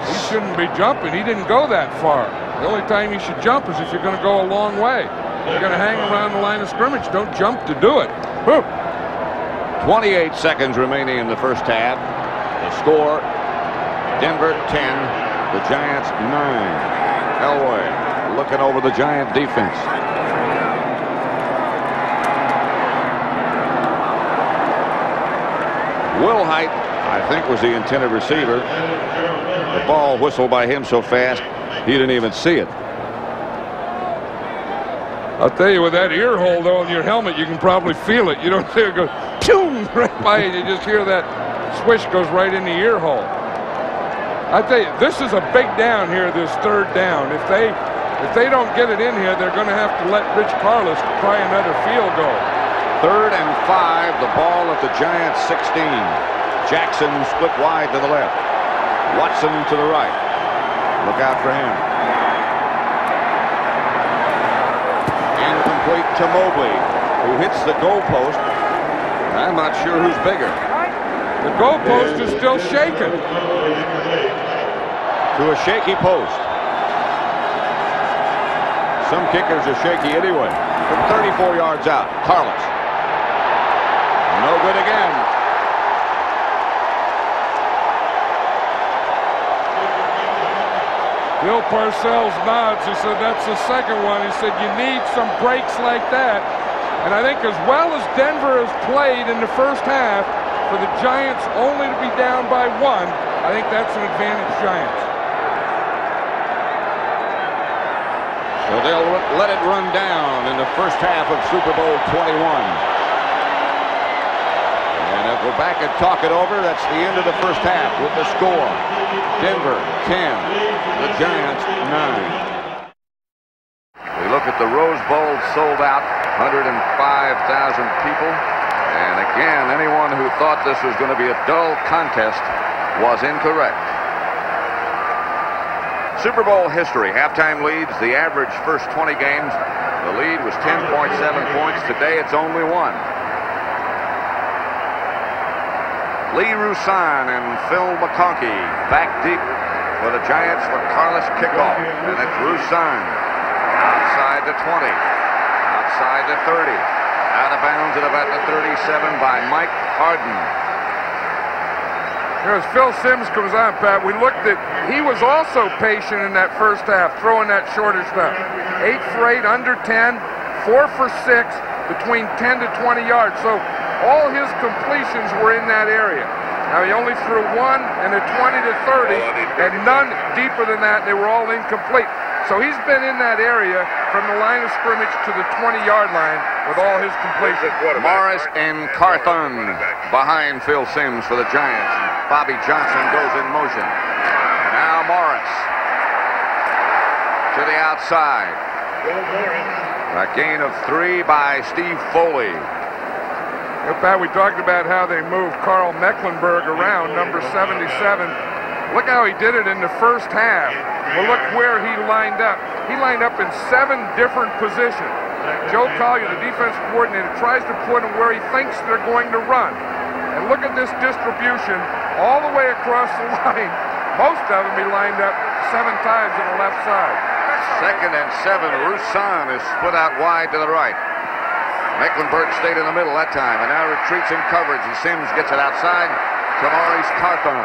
[SPEAKER 2] He shouldn't be jumping. He didn't go that far. The only time you should jump is if you're going to go a long way. You're going to hang around the line of scrimmage. Don't jump to do it. Whew.
[SPEAKER 1] 28 seconds remaining in the first half. The score, Denver 10, the Giants 9. Elway looking over the Giant defense. Will Height, I think, was the intended receiver. The ball whistled by him so fast he didn't even see it.
[SPEAKER 2] I'll tell you, with that ear hole though on your helmet, you can probably feel it. You don't see it go boom right by you. You just hear that swish goes right in the ear hole. I tell you, this is a big down here. This third down. If they don't get it in here, they're going to have to let Rich Carlos try another field goal.
[SPEAKER 1] 3rd and 5. The ball at the Giants 16. Jackson split wide to the left. Watson to the right. Look out for him. Incomplete to Mobley, who hits the goalpost. I'm not sure who's bigger.
[SPEAKER 2] The goalpost is still shaking.
[SPEAKER 1] To a shaky post. Some kickers are shaky anyway. From 34 yards out, Carlos. No good again.
[SPEAKER 2] Bill Parcells nods. He said, that's the second one. He said, you need some breaks like that. And I think as well as Denver has played in the first half, for the Giants only to be down by 1, I think that's an advantage Giants.
[SPEAKER 1] So they'll let it run down in the first half of Super Bowl 21. And they'll go back and talk it over. That's the end of the first half with the score. Denver 10, the Giants 9. We look at the Rose Bowl, sold out, 105,000 people. And again, anyone who thought this was going to be a dull contest was incorrect. Super Bowl history, halftime leads, the average first 20 games, the lead was 10.7 points. Today it's only 1. Lee Roussan and Phil McConkey back deep for the Giants for Carlos kickoff. And it's Roussan outside the 20, outside the 30, out of bounds at about the 37 by Mike Harden.
[SPEAKER 2] You know, as Phil Simms comes on, Pat, we looked at, he was also patient in that first half, throwing that shorter stuff. 8 for 8, under 10, 4 for 6, between 10 to 20 yards. So all his completions were in that area. Now, he only threw 1 in the 20 to 30, and none deeper than that. They were all incomplete. So he's been in that area from the line of scrimmage to the 20-yard line with all his completions.
[SPEAKER 1] Morris and Carthon behind Phil Simms for the Giants. Bobby Johnson goes in motion. Now Morris to the outside. A gain of 3 by Steve Foley.
[SPEAKER 2] In fact, we talked about how they moved Carl Mecklenburg around, number 77. Look how he did it in the first half. Well, look where he lined up. He lined up in 7 different positions. Joe Collier, the defense coordinator, tries to put him where he thinks they're going to run. And look at this distribution all the way across the line. Most of them he lined up 7 times on the left side.
[SPEAKER 1] 2nd and 7. Roussan is split out wide to the right. Mecklenburg stayed in the middle that time and now retreats in coverage, and Sims gets it outside to Maurice Carthon.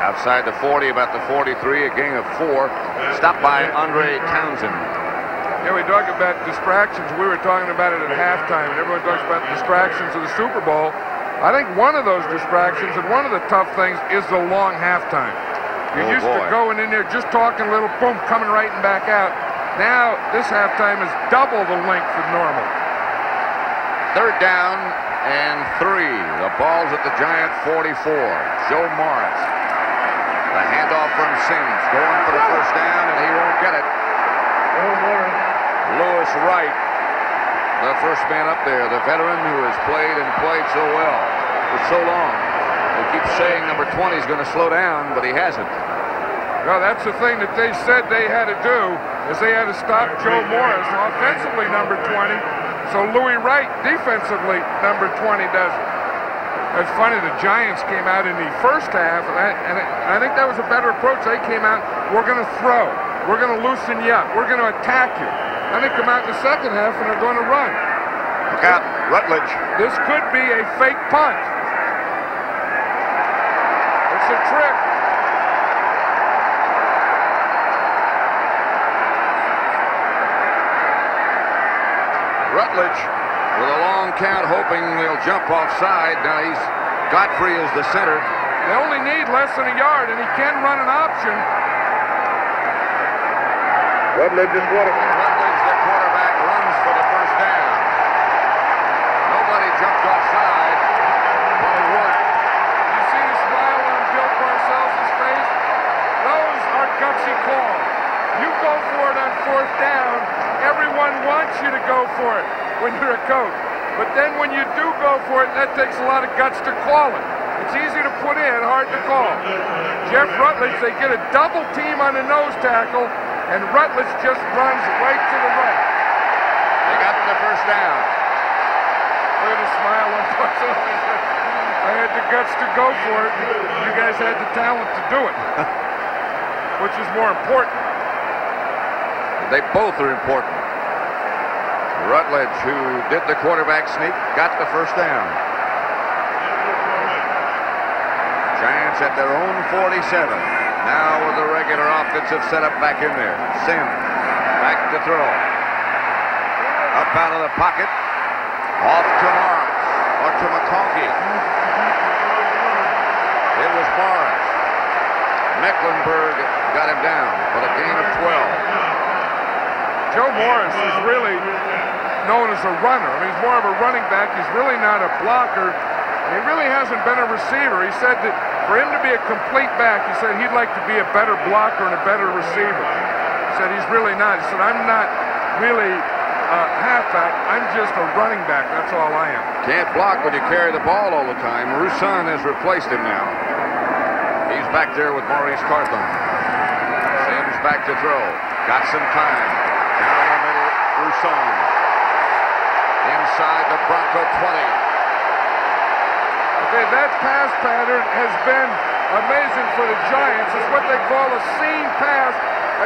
[SPEAKER 1] Outside the 40, about the 43, a gain of 4. Stopped by Andre Townsend.
[SPEAKER 2] Yeah, we talk about distractions. We were talking about it at halftime, and everyone talks about distractions of the Super Bowl. I think one of those distractions and one of the tough things is the long halftime. You're used to going in there, just talking a little, boom, coming right and back out. Now, this halftime is double the length of normal.
[SPEAKER 1] 3rd down and 3. The ball's at the Giant 44. Joe Morris. The handoff from Sims, going for the first down, and he won't get it. Lewis Wright, the first man up there, the veteran who has played and played so well for so long. They keep saying number 20 is going to slow down, but he hasn't.
[SPEAKER 2] Well, that's the thing that they said they had to do, is they had to stop Joe Morris, offensively number 20, so Louis Wright, defensively number 20, does it. It's funny, the Giants came out in the first half, and I think that was a better approach. They came out, we're going to throw, we're going to loosen you up, we're going to attack you. And they come out in the second half and they're going to run.
[SPEAKER 1] Look out, Rutledge.
[SPEAKER 2] This could be a fake punt. It's a trick.
[SPEAKER 1] Rutledge with a long count, hoping they'll jump offside. Now Godfrey is the center.
[SPEAKER 2] They only need less than a yard, and he can run an option.
[SPEAKER 1] Rutledge, the quarterback, runs for the first down. Nobody jumped offside, but it worked.
[SPEAKER 2] You see the smile on Bill Parcells' face? Those are gutsy calls. You go for it on 4th down, everyone wants you to go for it when you're a coach. But then when you do go for it, that takes a lot of guts to call it. It's easy to put in, hard to call. Jeff Rutledge, they get a double team on the nose tackle, and Rutledge just runs right to the right.
[SPEAKER 1] They got the first down.
[SPEAKER 2] Look at the smile on Parcells' face. I had the guts to go for it. You guys had the talent to do it. Which is more important?
[SPEAKER 1] They both are important. Rutledge, who did the quarterback sneak, got the first down. Giants at their own 47. Now with the regular offensive setup back in there. Sims back to throw. Up out of the pocket. Off to Morris. Or to McConkey. It was Morris. Mecklenburg got him down for a gain of 12.
[SPEAKER 2] Joe Morris is really known as a runner. I mean, he's more of a running back. He's really not a blocker. He really hasn't been a receiver. He said that for him to be a complete back, he said he'd like to be a better blocker and a better receiver. He said he's really not. He said, I'm not really a halfback. I'm just a running back. That's all I am.
[SPEAKER 1] Can't block when you carry the ball all the time. Roussan has replaced him now. He's back there with Maurice Carthon. Sims back to throw. Got some time. Down the middle, Roussan. Inside the Bronco 20.
[SPEAKER 2] Okay, that pass pattern has been amazing for the Giants. It's what they call a seam pass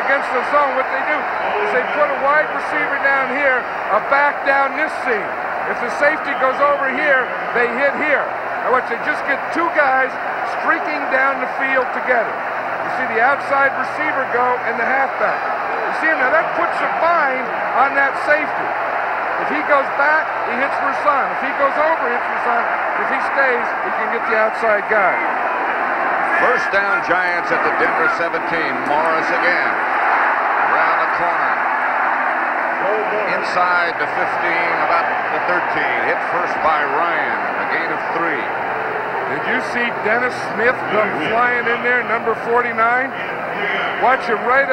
[SPEAKER 2] against the zone. What they do is they put a wide receiver down here, a back down this seam. If the safety goes over here, they hit here. I want you to just get 2 guys streaking down the field together. You see the outside receiver go and the halfback. You see him now, that puts a bind on that safety. If he goes back, he hits Roussan. If he goes over, he hits Roussan. If he stays, he can get the outside guy.
[SPEAKER 1] First down, Giants at the Denver 17. Morris again. Around the corner. Inside the 15, about the 13. Hit first by Ryan. A gain of 3.
[SPEAKER 2] Did you see Dennis Smith come flying in there, number 49? Watch him right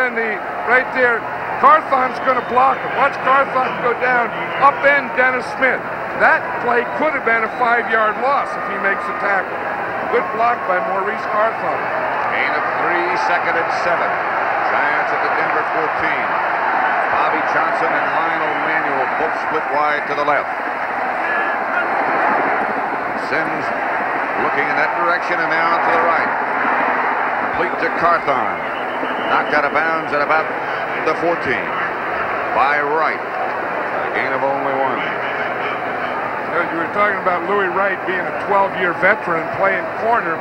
[SPEAKER 2] there. Carthon's going to block him. Watch Carthon go down, upend Dennis Smith. That play could have been a 5-yard loss if he makes a tackle. Good block by Maurice Carthon.
[SPEAKER 1] Gain of 3, second and 7. Giants at the Denver 14. Bobby Johnson and Lionel Manuel both split wide to the left. Sims looking in that direction and now to the right. Complete to Carthon. Knocked out of bounds at about the 14. By Wright. A gain of only 1.
[SPEAKER 2] You were talking about Louis Wright being a 12-year veteran playing corner.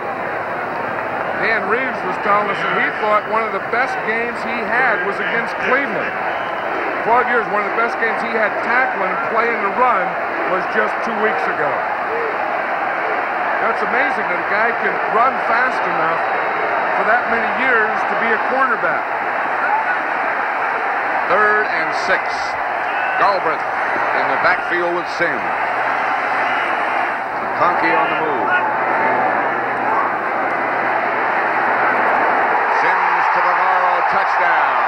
[SPEAKER 2] Dan Reeves was telling us that he thought one of the best games he had was against Cleveland. 12 years, one of the best games he had tackling and playing the run was just 2 weeks ago. That's amazing that a guy can run fast enough for that many years to be a cornerback.
[SPEAKER 1] 3rd and 6. Galbraith in the backfield with Sims. Conkey on the move. Sims to Bavaro, touchdown.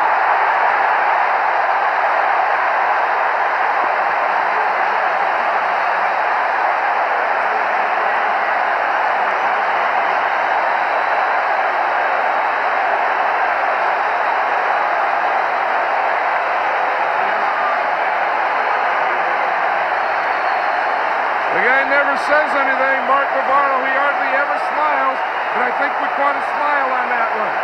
[SPEAKER 2] Says anything, Mark Bavaro, he hardly ever smiles, but I think we caught a smile on that one.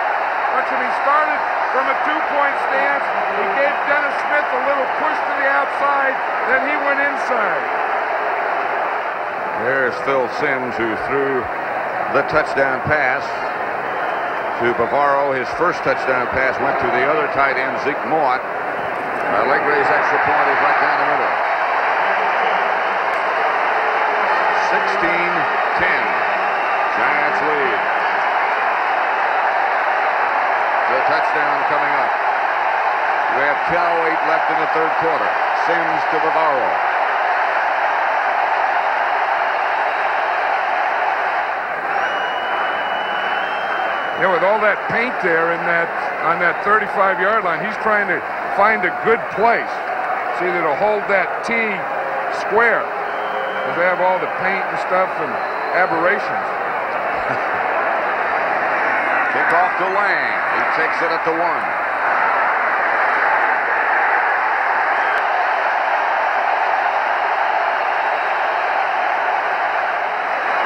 [SPEAKER 2] Watch him, he started from a 2-point stance, he gave Dennis Smith a little push to the outside, then he went inside.
[SPEAKER 1] There's Phil Sims, who threw the touchdown pass to Bavaro. His first touchdown pass went to the other tight end, Zeke Mott. Allegre's extra point is right down the middle. 16-10. Giants lead. The touchdown coming up. We have 10:08 left in the third quarter. Sims to Bavaro.
[SPEAKER 2] Yeah, with all that paint there on that 35-yard line, he's trying to find a good place. It's either to hold that T square, because they have all the paint and stuff and aberrations.
[SPEAKER 1] Kick off to Lang. He takes it at the 1.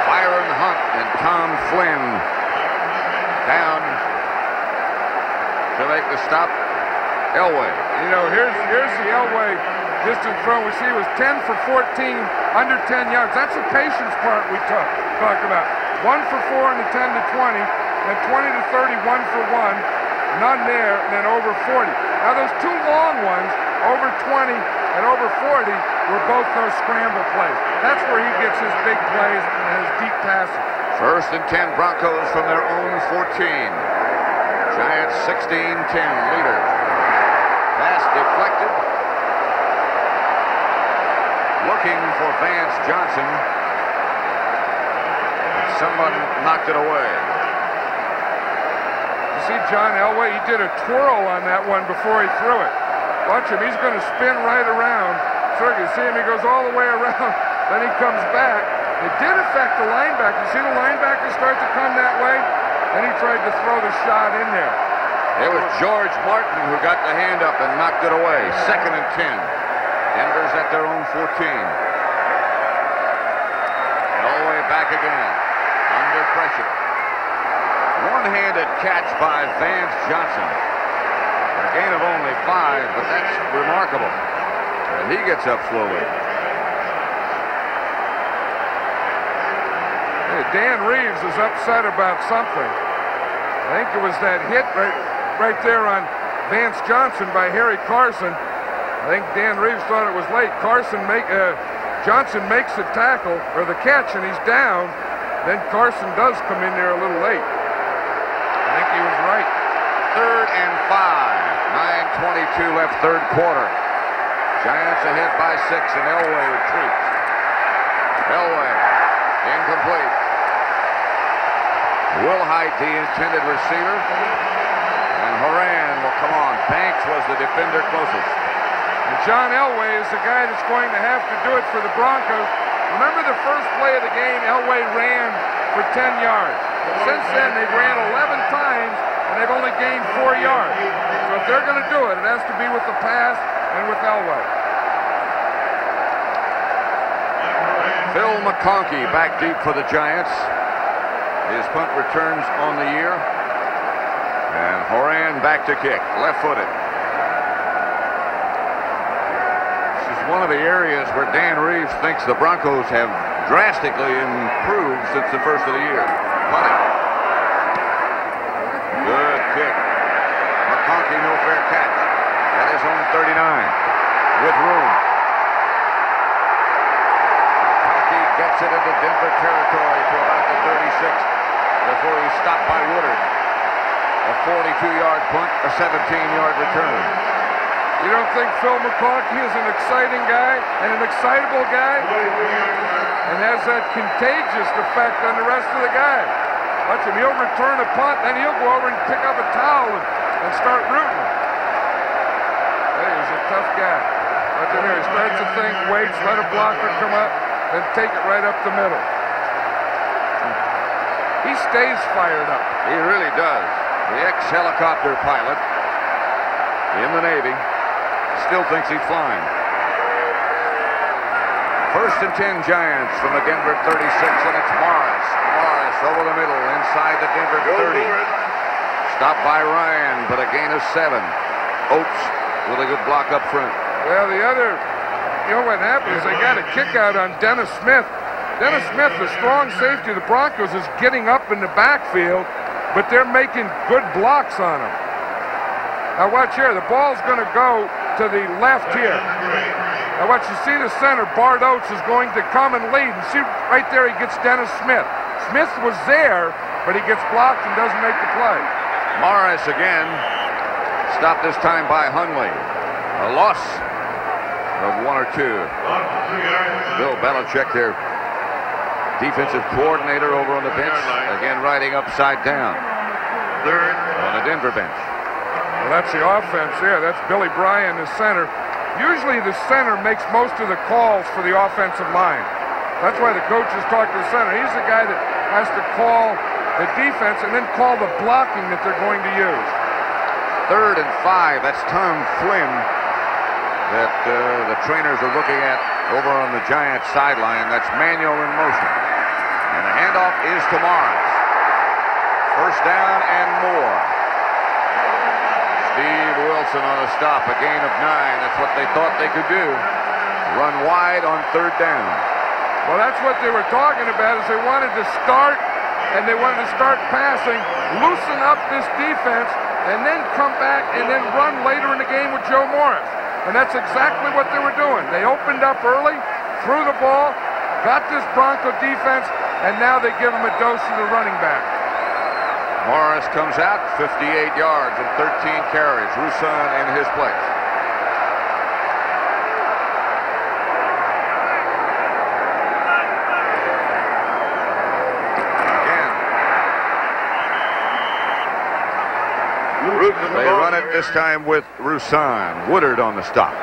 [SPEAKER 1] Byron Hunt and Tom Flynn down to make the stop. Elway.
[SPEAKER 2] You know, here's the Elway distance throw. We see it was 10 for 14, under 10 yards. That's the patience part we talked about. 1 for 4 in the 10 to 20, then 20 to 30, 1 for 1, none there, and then over 40. Now those 2 long ones, over 20 and over 40, were both those scramble plays. That's where he gets his big plays and his deep passes.
[SPEAKER 1] 1st and 10 Broncos from their own 14. Giants 16-10 leader. Pass deflected. Looking for Vance Johnson. Someone knocked it away.
[SPEAKER 2] You see John Elway, he did a twirl on that one before he threw it. Watch him, he's going to spin right around. So you see him, he goes all the way around, then he comes back. It did affect the linebacker. You see the linebacker start to come that way? Then he tried to throw the shot in there.
[SPEAKER 1] It was George Martin who got the hand up and knocked it away. 2nd and 10. Denver's at their own 14. Elway back again. Under pressure. One-handed catch by Vance Johnson. A gain of only 5, but that's remarkable. And he gets up slowly.
[SPEAKER 2] Hey, Dan Reeves is upset about something. I think it was that hit right there on Vance Johnson by Harry Carson. I think Dan Reeves thought it was late. Johnson makes the tackle, or the catch, and he's down. Then Carson does come in there a little late. I think he was right.
[SPEAKER 1] 3rd and 5. 9:22 left, third quarter. Giants ahead by 6, and Elway retreats. Elway, incomplete. Wilhite, the intended receiver. And Horan Well, come on. Banks was the defender closest.
[SPEAKER 2] And John Elway is the guy that's going to have to do it for the Broncos. Remember the first play of the game, Elway ran for 10 yards. Since then, they've ran 11 times, and they've only gained 4 yards. So if they're going to do it, it has to be with the pass and with Elway.
[SPEAKER 1] Phil McConkey back deep for the Giants. His punt returns on the year. And Horan back to kick, left-footed. This is one of the areas where Dan Reeves thinks the Broncos have drastically improved since the first of the year. Punting. Good kick. McConkey, no fair catch. At his own 39. With room. McConkey gets it into Denver territory to about the 36 before he's stopped by Woodard. A 42-yard punt, a 17-yard return.
[SPEAKER 2] You don't think Phil McConkey is an exciting guy and an excitable guy? And has that contagious effect on the rest of the guys. Watch him, he'll return a punt, then he'll go over and pick up a towel and start rooting. Hey, he's a tough guy. Watch him here, he starts to think, waits, let a blocker come up, and take it right up the middle. He stays fired up.
[SPEAKER 1] He really does. The ex-helicopter pilot in the Navy still thinks he's flying. First and 10 Giants from the Denver 36, and it's Morris. Morris over the middle inside the Denver 30. Stopped by Ryan, but a gain of 7. Oates with a good block up front.
[SPEAKER 2] Well, the other, you know what happened is they got a kick out on Dennis Smith. Dennis Smith, the strong safety of the Broncos, is getting up in the backfield, but they're making good blocks on him. Now watch here, the ball's going to go to the left here. Now watch, you see the center, Bart Oates is going to come and lead. And see right there, he gets Dennis Smith. Smith was there, but he gets blocked and doesn't make the play.
[SPEAKER 1] Morris again, stopped this time by Hundley. A loss of 1 or 2. Bill Belichick, their defensive coordinator over on the bench, again riding upside down on the Denver bench.
[SPEAKER 2] Well, that's the offense there. That's Billy Bryan, the center. Usually the center makes most of the calls for the offensive line. That's why the coaches talk to the center. He's the guy that has to call the defense and then call the blocking that they're going to use.
[SPEAKER 1] 3rd and 5. That's Tom Flynn that the trainers are looking at over on the Giants sideline. That's manual in motion. And the handoff is to Morris. First down and more. Steve Wilson on a stop, a gain of 9. That's what they thought they could do. Run wide on 3rd down.
[SPEAKER 2] Well, that's what they were talking about, is they wanted to start, and they wanted to start passing, loosen up this defense, and then come back and then run later in the game with Joe Morris. And that's exactly what they were doing. They opened up early, threw the ball, got this Bronco defense, and now they give them a dose of the running back.
[SPEAKER 1] Morris comes out, 58 yards and 13 carries. Roussan in his place. Again. They run it this time with Roussan. Woodard on the stop.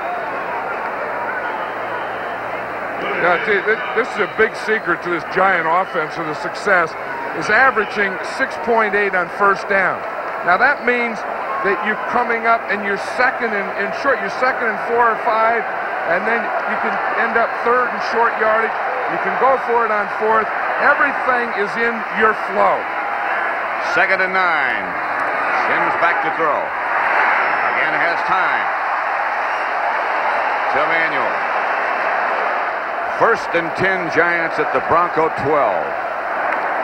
[SPEAKER 2] Now, this is a big secret to this Giant offense or the success, is averaging 6.8 on first down. Now that means that you're coming up and you're second and short. You're second and 4 or 5, and then you can end up 3rd and short yardage. You can go for it on 4th. Everything is in your flow.
[SPEAKER 1] 2nd and 9. Sims back to throw. Again has time. To Manuel. 1st and 10 Giants at the Bronco 12.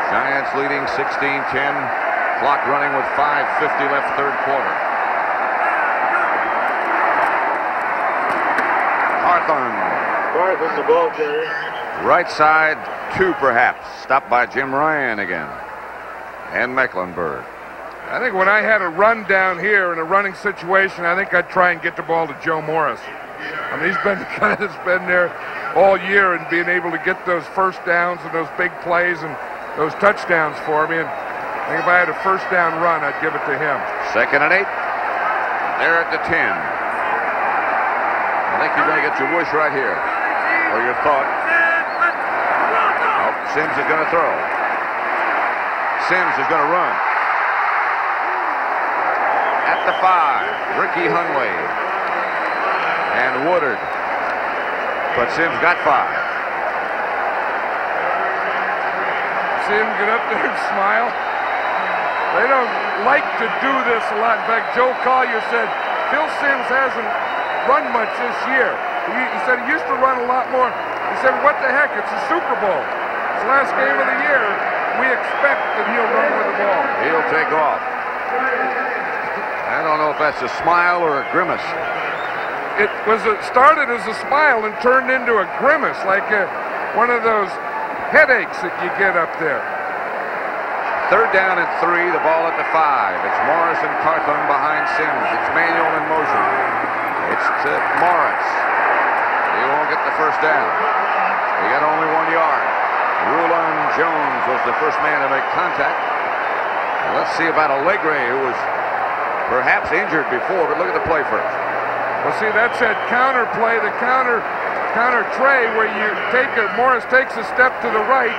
[SPEAKER 1] Giants leading 16-10. Clock running with 5:50 left, 3rd quarter.
[SPEAKER 3] Carthon, the ball carrier.
[SPEAKER 1] Right side, 2 perhaps. Stopped by Jim Ryan again. And Mecklenburg.
[SPEAKER 2] I think when I had a run down here in a running situation, I think I'd try and get the ball to Joe Morris. I mean, he's been the guy that's been there all year and being able to get those first downs and those big plays and those touchdowns for me. And I think if I had a first down run, I'd give it to him.
[SPEAKER 1] 2nd and 8. They're at the 10. I think you're going to get your wish right here, or your thought. Oh, Sims is going to throw. Sims is going to run. At the 5, Ricky Hunway and Woodard. But Sims got 5.
[SPEAKER 2] See him get up there and smile. They don't like to do this a lot. In fact, Joe Collier said Phil Sims hasn't run much this year. He said he used to run a lot more. He said, what the heck, it's a Super Bowl. It's the last game of the year. We expect that he'll run with the ball.
[SPEAKER 1] He'll take off. I don't know if that's a smile or a grimace.
[SPEAKER 2] It started as a smile and turned into a grimace, like one of those headaches that you get up there.
[SPEAKER 1] 3rd down and 3, the ball at the 5. It's Morris and Carthon behind Sims. It's Manuel in motion. It's to Morris. He won't get the first down. He got only 1 yard. Rulon Jones was the first man to make contact. And let's see about Allegre, who was perhaps injured before, but look at the play first.
[SPEAKER 2] Well, see, that's that counter play, the counter tray, where Morris takes a step to the right,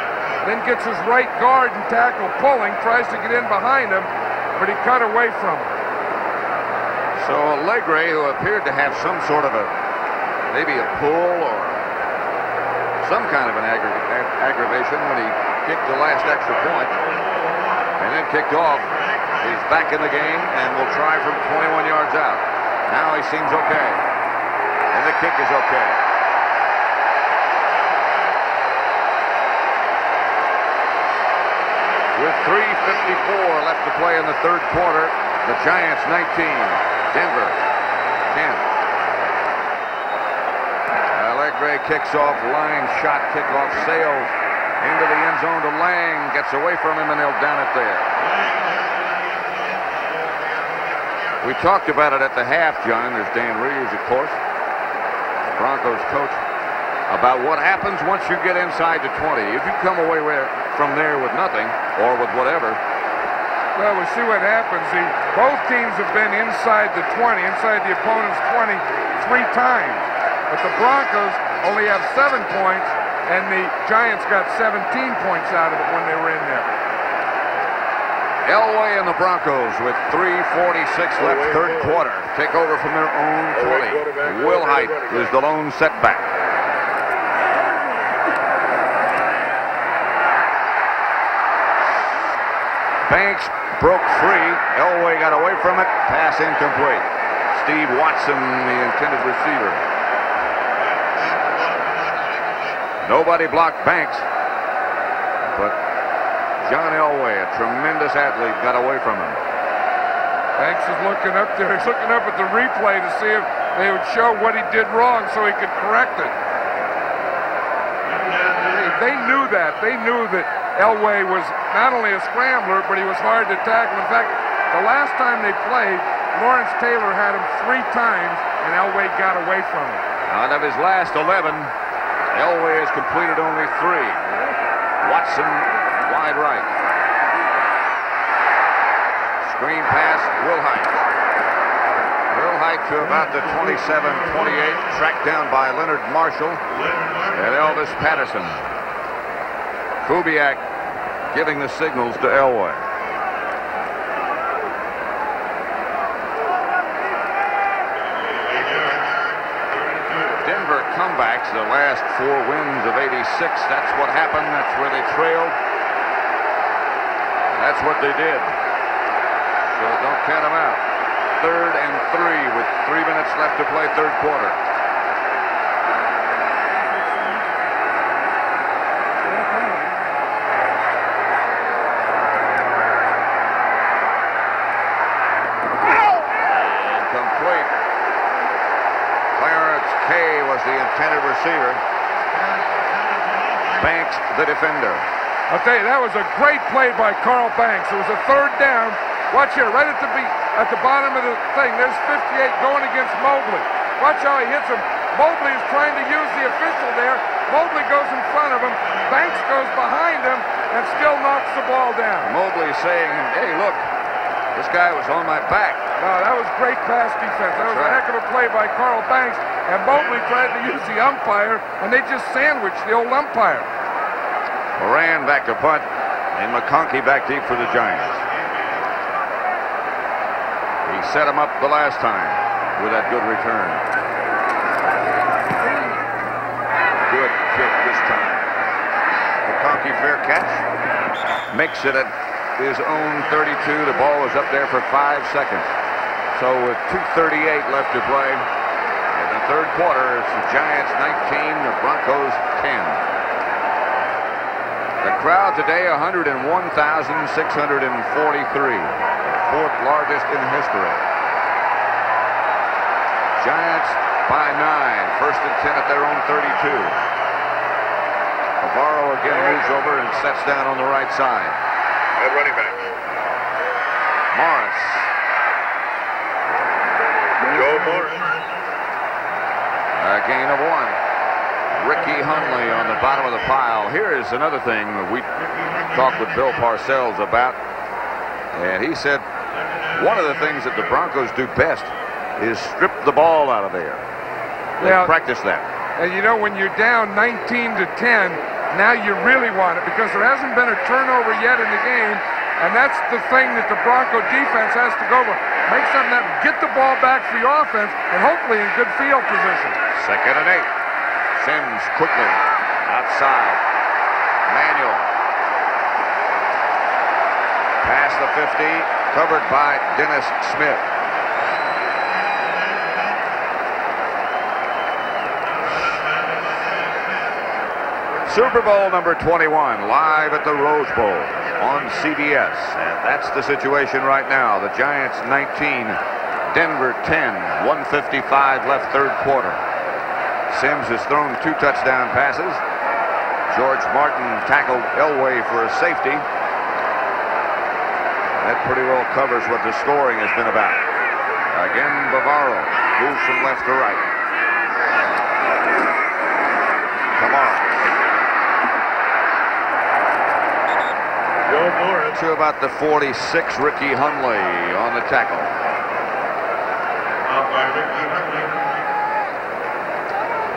[SPEAKER 2] then gets his right guard and tackle pulling, tries to get in behind him, but he cut away from him.
[SPEAKER 1] So Allegre, who appeared to have some sort of maybe a pull or some kind of an aggravation when he kicked the last extra point and then kicked off, he's back in the game and will try from 21 yards out. Now he seems okay, and the kick is okay. With 3:54 left to play in the 3rd quarter, the Giants 19, Denver 10. Allegre kicks off, line shot, kickoff, sails into the end zone to Lang, gets away from him, and they'll down it there. We talked about it at the half, John. There's Dan Reeves, of course, Broncos coach, about what happens once you get inside the 20. If you come away from there with nothing, or with whatever.
[SPEAKER 2] Well, we'll see what happens. Both teams have been inside the 20, inside the opponent's 20, 3 times. But the Broncos only have 7 points, and the Giants got 17 points out of it when they were in there.
[SPEAKER 1] Elway and the Broncos with 3:46 left, 3rd quarter. Take over from their own 20. Wilhite is the lone setback. Banks broke free. Elway got away from it. Pass incomplete. Steve Watson, the intended receiver. Nobody blocked Banks, but John Elway, a tremendous athlete, got away from him.
[SPEAKER 2] Banks is looking up there. He's looking up at the replay to see if they would show what he did wrong so he could correct it. They knew that. They knew that Elway was not only a scrambler, but he was hard to tackle. In fact, the last time they played, Lawrence Taylor had him 3 times, and Elway got away from him.
[SPEAKER 1] Out of his last 11, Elway has completed only 3. Watson wide right. Screen pass, Wilhite. Wilhite to about the 27-28, tracked down by Leonard Marshall and Elvis Patterson. Kubiak giving the signals to Elway. Denver comebacks, the last 4 wins of '86. That's what happened. That's where they trailed. That's what they did. So don't count them out. 3rd and 3 with 3 minutes left to play, 3rd quarter. Incomplete. Clarence Kay was the intended receiver. Banks the defender.
[SPEAKER 2] I'll tell you, that was a great play by Carl Banks. It was a 3rd down. Watch here, right at the bottom of the thing. There's 58 going against Mobley. Watch how he hits him. Mobley is trying to use the official there. Mobley goes in front of him. Banks goes behind him and still knocks the ball down.
[SPEAKER 1] Mobley saying, hey, look, This guy was on my back.
[SPEAKER 2] No, that was great pass defense. That was a heck of a play by Carl Banks. And Mobley tried to use the umpire, and they just sandwiched the old umpire.
[SPEAKER 1] Moran back to punt, and McConkey back deep for the Giants. He set him up the last time with that good return. Good kick this time. McConkey fair catch. Makes it at his own 32. The ball is up there for 5 seconds. So with 2:38 left to play in the third quarter, it's the Giants 19, the Broncos 10. The crowd today, 101,643, fourth largest in history. Giants by 9, first and 10 at their own 32. Navarro again moves over and sets down on the right side.
[SPEAKER 4] At running back.
[SPEAKER 1] Morris.
[SPEAKER 4] Joe Morris.
[SPEAKER 1] A gain of 1. Ricky Hundley on the bottom of the pile. Here is another thing that we talked with Bill Parcells about. And he said one of the things that the Broncos do best is strip the ball out of there. They practice that.
[SPEAKER 2] And you know, when you're down 19-10, now you really want it because there hasn't been a turnover yet in the game, and that's the thing that the Bronco defense has to go for. Make something that get the ball back for your offense and hopefully in good field position.
[SPEAKER 1] Second and 8. Sims quickly outside. Manuel. Past the 50, covered by Dennis Smith. Super Bowl number 21, live at the Rose Bowl on CBS. And that's the situation right now. The Giants 19, Denver 10, 1:55 left third quarter. Sims has thrown 2 touchdown passes. George Martin tackled Elway for a safety. That pretty well covers what the scoring has been about. Again, Bavaro moves from left to right. Come on.
[SPEAKER 4] Joe Morris.
[SPEAKER 1] To about the 46, Ricky Hundley on the tackle.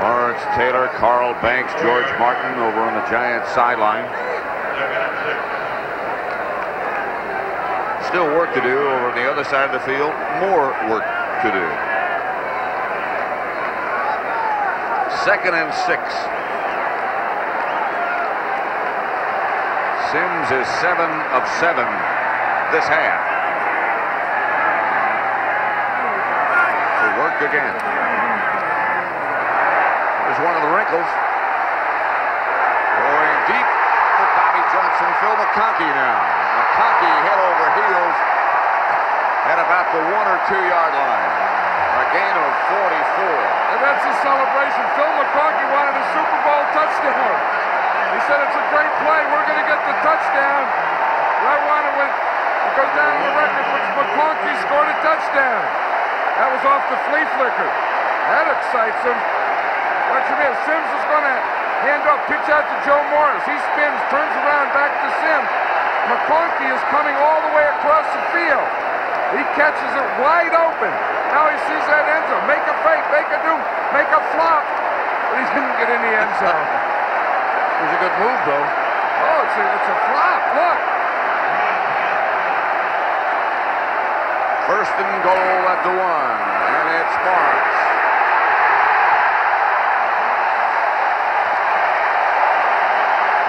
[SPEAKER 1] Lawrence Taylor, Carl Banks, George Martin over on the Giants sideline. Still work to do over on the other side of the field. More work to do. Second and 6. Sims is 7 of 7 this half. To work again. There's one of the wrinkles. Going deep for Bobby Johnson. Phil McConkey now. McConkey head over heels at about the 1 or 2 yard line. A gain of 44.
[SPEAKER 2] And that's the celebration. Phil McConkey wanted a Super Bowl touchdown. He said it's a great play. We're going to get the touchdown. I want it when it goes down to the record, which McConkey scored a touchdown. That was off the flea flicker. That excites him. Watch him here. Sims is going to hand off, pitch out to Joe Morris. He spins, turns around, back to Sims. McConkey is coming all the way across the field. He catches it wide open. Now he sees that end zone. Make a fake, make a do, make a flop. But he didn't get in the end zone.
[SPEAKER 1] It was a good move, though.
[SPEAKER 2] Oh, it's a flop. Look.
[SPEAKER 1] First and goal at the 1. And it's Morris.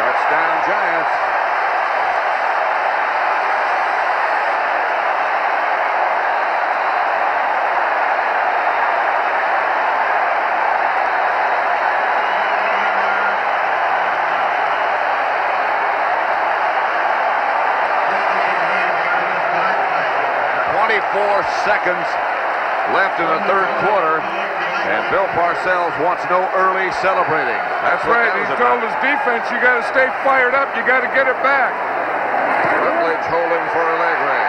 [SPEAKER 1] Touchdown, Giants. Seconds left in the third quarter, and Bill Parcells wants no early celebrating.
[SPEAKER 2] That's right. He told his defense, you got to stay fired up. You got to get it back.
[SPEAKER 1] Rutledge holding for Allegre.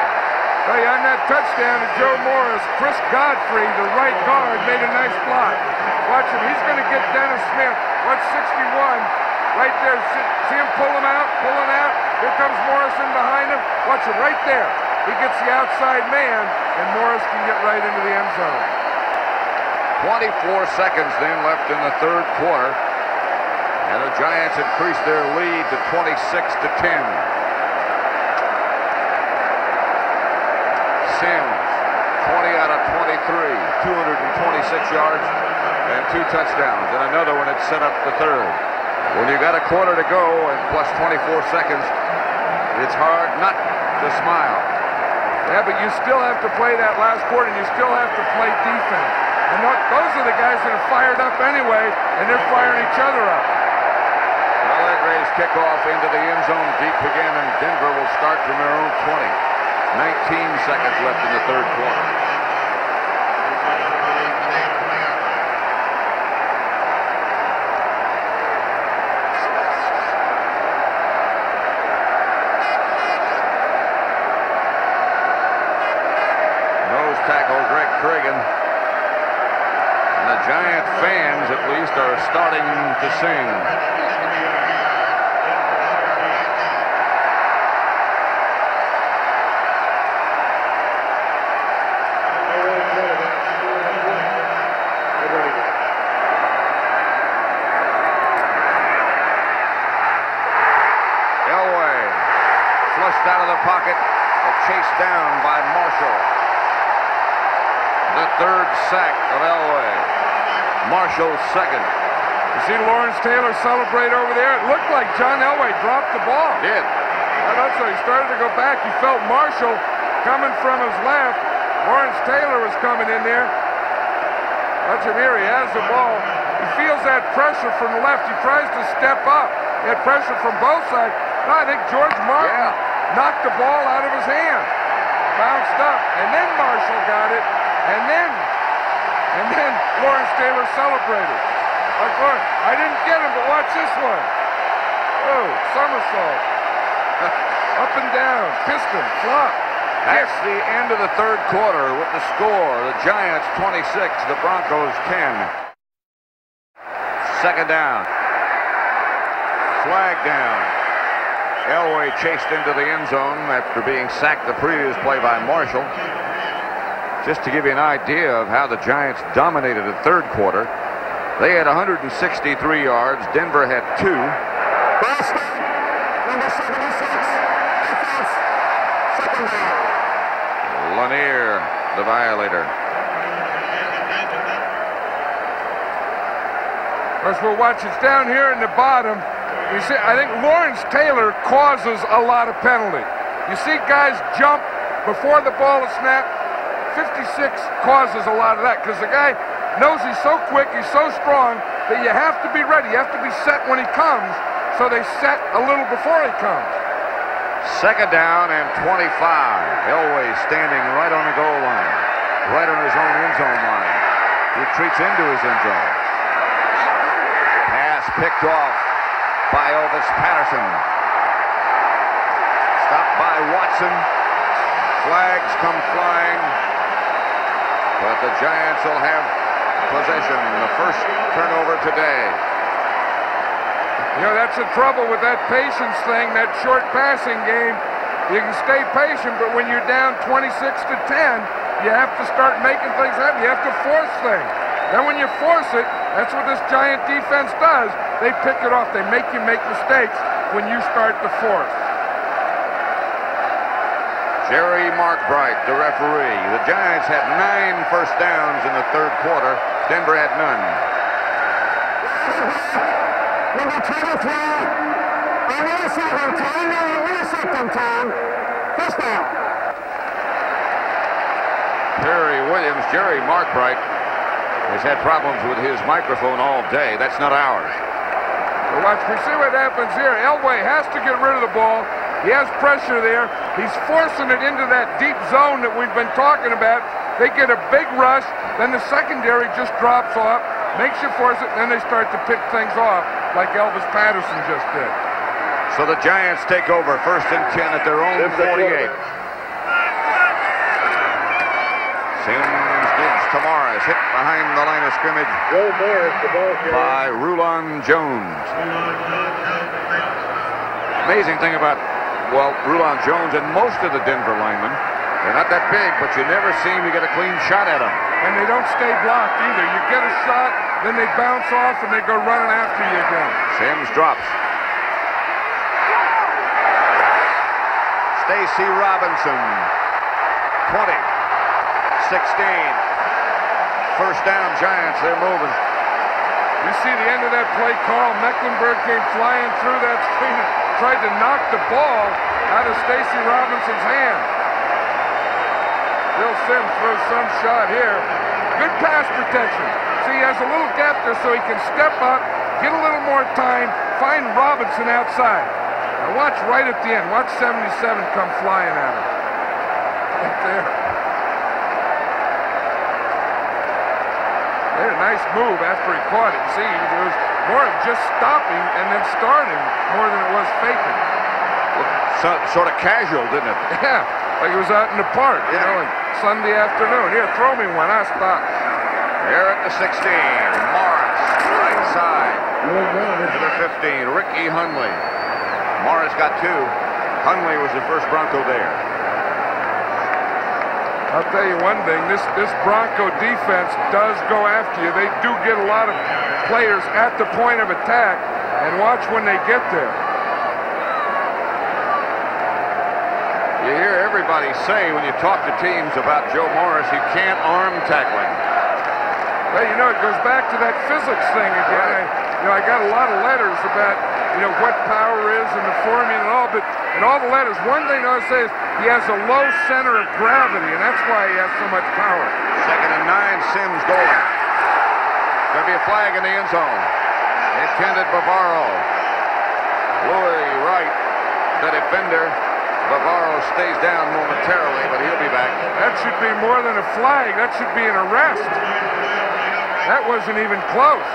[SPEAKER 2] Tell you, on that touchdown to Joe Morris, Chris Godfrey, the right guard, made a nice block. Watch him. He's going to get Dennis Smith. Watch 61 right there. See him pulling out. Here comes Morrison behind him. Watch him right there. he gets the outside man, and Morris can get right into the end zone.
[SPEAKER 1] 24 seconds then left in the third quarter. And the Giants increase their lead to 26-10. Sims, 20 out of 23, 226 yards and 2 touchdowns. And another one that set up the third. When you got a quarter to go and plus 24 seconds, it's hard not to smile.
[SPEAKER 2] Yeah, but you still have to play that last quarter, and you still have to play defense. And those are the guys that are fired up anyway, and they're firing each other up.
[SPEAKER 1] Allegre's kickoff into the end zone deep again, and Denver will start from their own 20. 19 seconds left in the third quarter. Nose tackle Greg Cregan. And the Giant fans, at least, are starting to sing. Out of the pocket, but chased down by Marshall. The third sack of Elway. Marshall's second.
[SPEAKER 2] You see Lawrence Taylor celebrate over there? It looked like John Elway dropped the ball.
[SPEAKER 1] Did.
[SPEAKER 2] That's so he started to go back. He felt Marshall coming from his left. Lawrence Taylor was coming in there. Watch him here. He has the ball. He feels that pressure from the left. He tries to step up. He had pressure from both sides. No, I think George Martin knocked the ball out of his hand. Bounced up. And then Marshall got it. And then Lawrence Taylor celebrated. Like, look, I didn't get him, but watch this one. Oh, somersault. Up and down. Piston. Flop.
[SPEAKER 1] That's the end of the third quarter with the score. The Giants 26, the Broncos 10. Second down. Flag down. Elway chased into the end zone after being sacked the previous play by Marshall. Just to give you an idea of how the Giants dominated the third quarter, they had 163 yards. Denver had 2.
[SPEAKER 3] Number 76. Second down.
[SPEAKER 1] Lanier, the violator.
[SPEAKER 2] As we'll watch, it's down here in the bottom. You see, I think Lawrence Taylor causes a lot of penalty. You see guys jump before the ball is snapped. 56 causes a lot of that because the guy knows he's so quick, he's so strong that you have to be ready. You have to be set when he comes, so they set a little before he comes.
[SPEAKER 1] Second down and 25. Elway standing right on the goal line, right on his own end zone line. Retreats into his end zone. Pass picked off by Elvis Patterson. Stopped by Watson. Flags come flying. But the Giants will have possession. The first turnover today.
[SPEAKER 2] You know, that's the trouble with that patience thing, that short passing game. You can stay patient, but when you're down 26-10, you have to start making things happen. You have to force things. Then when you force it, that's what this Giant defense does. They pick it off. They make you make mistakes when you start to force.
[SPEAKER 1] Jerry Markbright, the referee. The Giants had 9 first downs in the third quarter. Denver had none.
[SPEAKER 3] Number 23. On the second time. On the second time. First down.
[SPEAKER 1] Perry Williams, Jerry Markbright has had problems with his microphone all day. That's not ours.
[SPEAKER 2] Well, watch, we see what happens here. Elway has to get rid of the ball. He has pressure there. He's forcing it into that deep zone that we've been talking about. They get a big rush. Then the secondary just drops off, makes you force it, and then they start to pick things off like Elvis Patterson just did.
[SPEAKER 1] So the Giants take over first and 10 at their own 48. Sims gives to Morris, hit behind the line of scrimmage by Rulon Jones. Amazing thing about, well, Rulon Jones and most of the Denver linemen They're not that big, but you never seem to get a clean shot at them.
[SPEAKER 2] And they don't stay blocked either. You get a shot, then they bounce off, and they go running after you again.
[SPEAKER 1] Sims drops. Stacy Robinson, 20, 16. First down, Giants. They're moving.
[SPEAKER 2] You see the end of that play, Carl Mecklenburg came flying through that screen and tried to knock the ball out of Stacy Robinson's hand. Bill Sims throws some shot here. Good pass protection. See, he has a little gap there so he can step up, get a little more time, find Robinson outside. Now watch right at the end. Watch 77 come flying at him. Right there. They had a nice move after he caught it. See, it was more of just stopping and then starting more than it was faking.
[SPEAKER 1] Sort of casual, didn't it?
[SPEAKER 2] Yeah, like it was out in the park, you know, like Sunday afternoon. Here, throw me one. I stop.
[SPEAKER 1] Here at the 16, Morris, right side. To the 15, Ricky Hundley. Morris got 2. Hundley was the first Bronco there.
[SPEAKER 2] I'll tell you one thing, this Bronco defense does go after you. They do get a lot of players at the point of attack, and watch when they get there.
[SPEAKER 1] You hear everybody say when you talk to teams about Joe Morris, he can't arm tackle him.
[SPEAKER 2] Well, you know, it goes back to that physics thing again. I got a lot of letters about, what power is and the formula and all, but in all the letters, one thing I say is he has a low center of gravity, and that's why he has so much power.
[SPEAKER 1] 2nd and 9, Sims going. Going to be a flag in the end zone. Intended Bavaro. Louis Wright, the defender. Bavaro stays down momentarily, but he'll be back.
[SPEAKER 2] That should be more than a flag. That should be an arrest. That wasn't even close.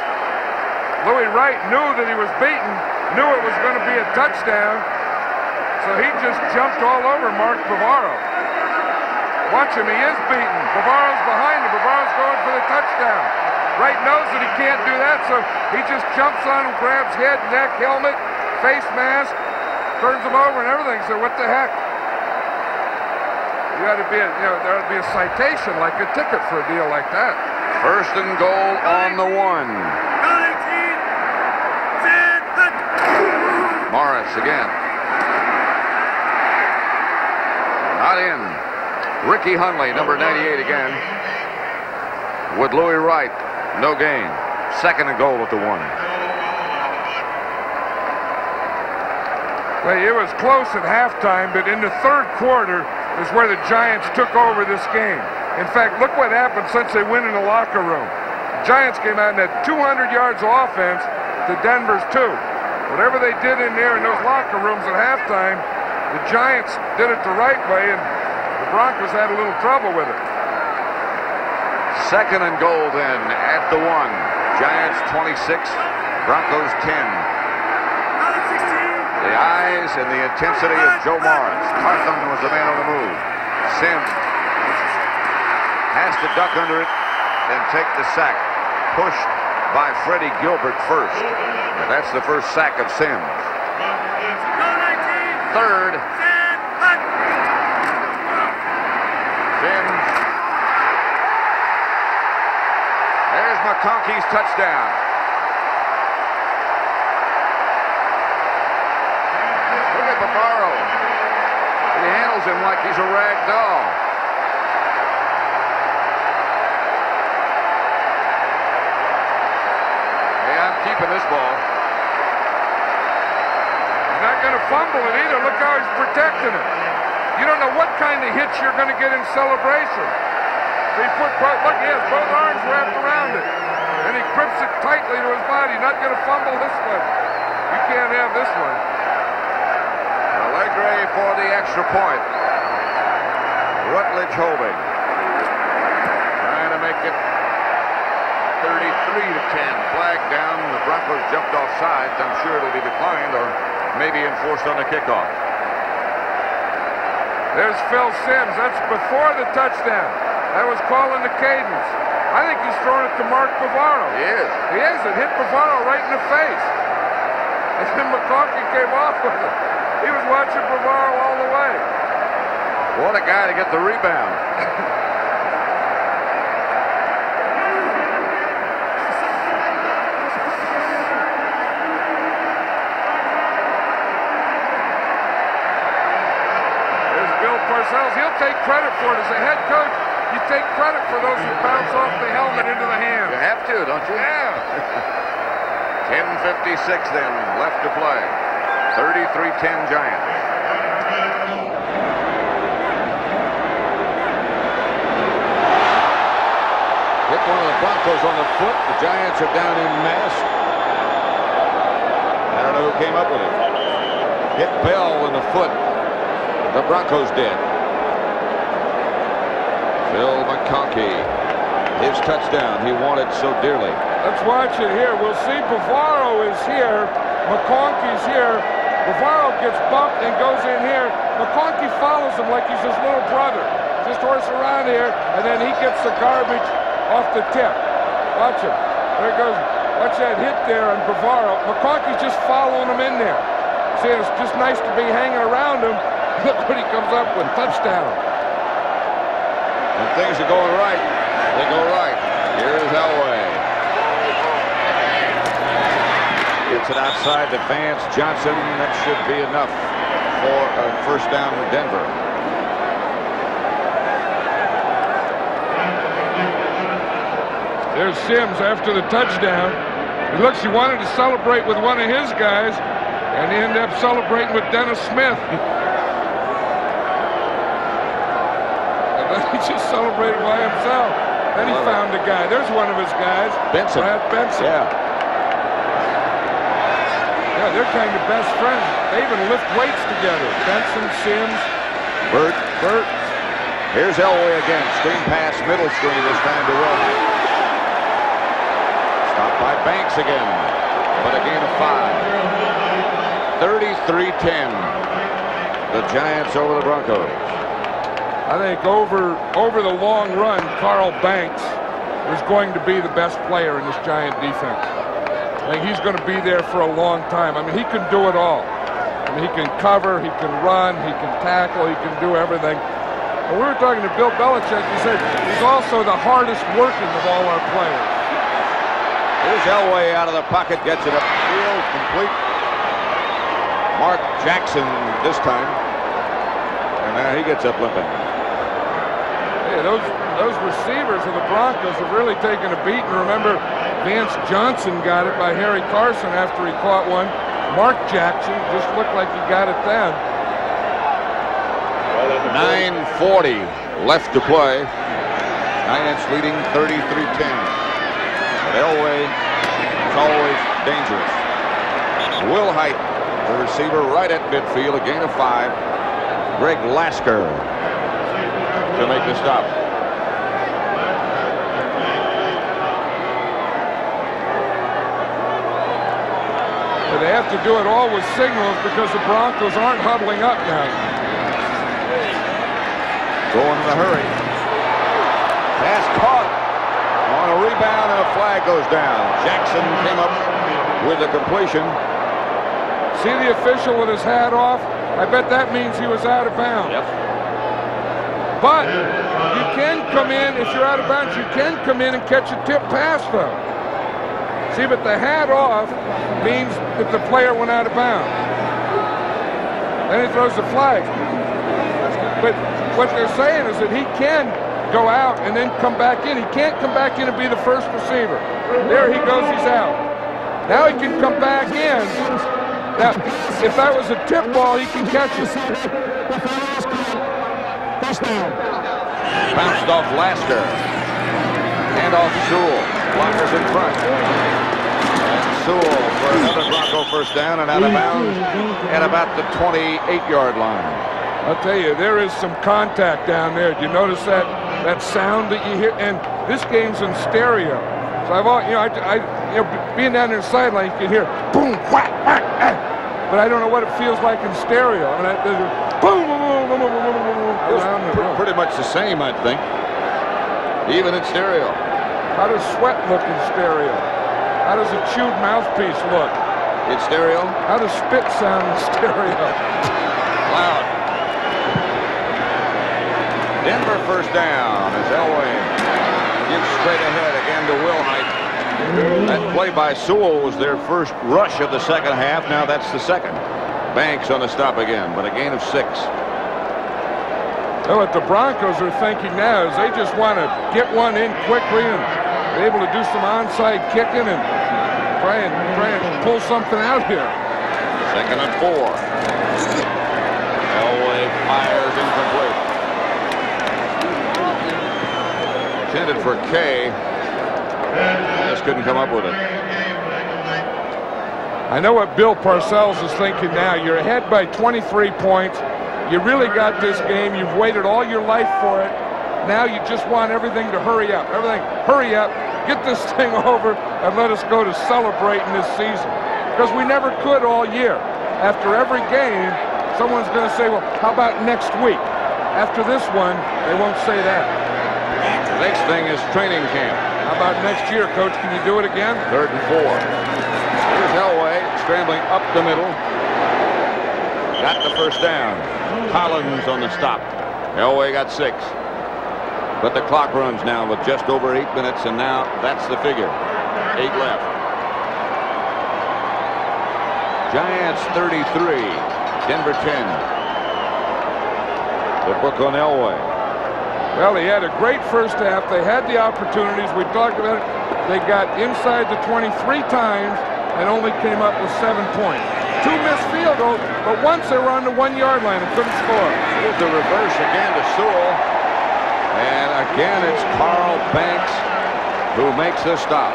[SPEAKER 2] Louis Wright knew that he was beaten, knew it was going to be a touchdown, so he just jumped all over Mark Bavaro. Watch him, he is beaten. Bavaro's behind him. Bavaro's going for the touchdown. Wright knows that he can't do that, so he just jumps on him, grabs head, neck, helmet, face mask, turns him over and everything. So what the heck? You ought to be, there ought to be a citation, like a ticket for a deal like that.
[SPEAKER 1] 1st and goal on the 1. Morris again. Not in. Ricky Hundley, number 98 again. With Louis Wright, no gain. 2nd and goal at the 1.
[SPEAKER 2] Well, it was close at halftime, but in the 3rd quarter is where the Giants took over this game. In fact, look what happened since they went in the locker room. The Giants came out and had 200 yards of offense to Denver's 2. Whatever they did in there in those locker rooms at halftime, the Giants did it the right way, and the Broncos had a little trouble with it.
[SPEAKER 1] 2nd and goal then at the 1. Giants 26, Broncos 10. The eyes and the intensity of Joe Morris. Carthon was the man on the move. Sims has to duck under it and take the sack. Pushed by Freddie Gilbert first. And that's the first sack of Sims. 3rd. Sims. There's McConkey's touchdown. Look at Bavaro. He handles him like he's a rag doll. Keeping this ball.
[SPEAKER 2] He's not going to fumble it either. Look how he's protecting it. You don't know what kind of hits you're going to get in celebration. So he look, he has both arms wrapped around it. And he grips it tightly to his body. Not going to fumble this one. You can't have this one.
[SPEAKER 1] Allegre for the extra point. Rutledge holding. Trying to make it 33-10. Flag down. The Broncos jumped off sides. I'm sure it'll be declined or maybe enforced on the kickoff.
[SPEAKER 2] There's Phil Sims. That's before the touchdown. That was calling the cadence. I think he's throwing it to Mark Bavaro.
[SPEAKER 1] He is.
[SPEAKER 2] He is. It hit Bavaro right in the face. And then McConkey came off with it. He was watching Bavaro all the way.
[SPEAKER 1] What a guy to get the rebound.
[SPEAKER 2] There's Bill Parcells. He'll take credit for it. As a head coach, you take credit for those who bounce off the helmet into the hand.
[SPEAKER 1] You have to, don't you?
[SPEAKER 2] Yeah.
[SPEAKER 1] 10:56 then left to play. 33-10 Giants. Hit one of the Broncos on the foot. The Giants are down in mass. I don't know who came up with it. Hit Bell in the foot. The Broncos did. Phil McConkey. His touchdown he wanted so dearly.
[SPEAKER 2] Let's watch it here. We'll see Bavaro is here. McConkey's here. Bavaro gets bumped and goes in here. McConkey follows him like he's his little brother. Just horse around here, and then he gets the garbage off the tip. Watch him. There goes. Watch that hit there on Bavaro. McConkey's just following him in there. See, it's just nice to be hanging around him. Look what he comes up with. Touchdown.
[SPEAKER 1] When things are going right, they go right. Here's Elway. Gets it outside the Vance Johnson. That should be enough for a first down in Denver.
[SPEAKER 2] There's Sims after the touchdown. He looks, he wanted to celebrate with one of his guys, and he ended up celebrating with Dennis Smith. And then he just celebrated by himself. Then he found a guy. There's one of his guys.
[SPEAKER 1] Benson.
[SPEAKER 2] Brad Benson.
[SPEAKER 1] Yeah.
[SPEAKER 2] Yeah, they're kind of best friends. They even lift weights together. Benson, Sims,
[SPEAKER 1] Burt.
[SPEAKER 2] Burt.
[SPEAKER 1] Here's Elway again. Screen pass, middle screen this time to Wilhite. Stopped by Banks again, but a gain of 5. 33-10. The Giants over the Broncos.
[SPEAKER 2] I think over the long run, Carl Banks is going to be the best player in this Giant defense. I think he's going to be there for a long time. I mean, he can do it all. I mean, he can cover, he can run, he can tackle, he can do everything. And we were talking to Bill Belichick. He said he's also the hardest working of all our players.
[SPEAKER 1] Here's Elway out of the pocket, gets it upfield, complete. Mark Jackson this time. And now he gets up limping.
[SPEAKER 2] Hey, those receivers of the Broncos have really taken a beating. Remember, Vance Johnson got it by Harry Carson after he caught one. Mark Jackson just looked like he got it then.
[SPEAKER 1] 9:40 left to play. Giants leading 33-10. But Elway is always dangerous. Wilhite, the receiver, right at midfield, a gain of 5. Greg Lasker to make the stop.
[SPEAKER 2] But they have to do it all with signals because the Broncos aren't huddling up now.
[SPEAKER 1] Going in a hurry. Pass caught on a rebound and a flag goes down. Jackson came up with the completion.
[SPEAKER 2] See the official with his hat off? I bet that means he was out of bounds.
[SPEAKER 1] Yep.
[SPEAKER 2] But you can come in, if you're out of bounds, you can come in and catch a tip pass though. See, but the hat off means that the player went out of bounds. Then he throws the flag. But what they're saying is that he can go out and then come back in. He can't come back in and be the first receiver. There he goes, he's out. Now he can come back in. Now, if that was a tip ball, he can catch it.
[SPEAKER 1] Bounced off Lasker. Hand off Sewell. Blockers in front. And Sewell for another Bronco first down and out of bounds at about the 28-yard line.
[SPEAKER 2] I'll tell you, there is some contact down there. Do you notice that sound that you hear? And this game's in stereo. So being down there sideline, you can hear boom, whack, whack, whack. But I don't know what it feels like in stereo. I mean, there's a boom, boom, boom, boom, boom, boom, boom.
[SPEAKER 1] Pretty much the same, I think. Even in stereo.
[SPEAKER 2] How does sweat look in stereo? How does a chewed mouthpiece look?
[SPEAKER 1] In stereo?
[SPEAKER 2] How does spit sound in stereo?
[SPEAKER 1] Loud. Denver first down as Elway gives straight ahead again to Wilhite. That play by Sewell was their first rush of the second half. Now that's the second. Banks on the stop again, but a gain of 6.
[SPEAKER 2] Well, what the Broncos are thinking now is they just want to get one in quickly and be able to do some onside kicking and try and pull something out here.
[SPEAKER 1] 2nd and 4. Elway fires incomplete. Intended for Kay. Just couldn't come up with it.
[SPEAKER 2] I know what Bill Parcells is thinking now. You're ahead by 23 points. You really got this game. You've waited all your life for it. Now you just want everything to hurry up. Hurry up. Get this thing over and let us go to celebrating this season. Because we never could all year. After every game, someone's going to say, well, how about next week? After this one, they won't say that.
[SPEAKER 1] The next thing is training camp.
[SPEAKER 2] How about next year, Coach? Can you do it again?
[SPEAKER 1] 3rd and 4. Here's Elway scrambling up the middle. Got the first down. Collins on the stop. Elway got 6. But the clock runs now with just over 8 minutes, and now that's the figure. 8 left. Giants 33. Denver 10. The book on Elway.
[SPEAKER 2] Well, he had a great first half. They had the opportunities. We talked about it. They got inside the 23 times and only came up with 7 points. 2 missed field goals, but once they were on the 1-yard line and couldn't score.
[SPEAKER 1] Here's the reverse again to Sewell. And again, it's Carl Banks who makes the stop.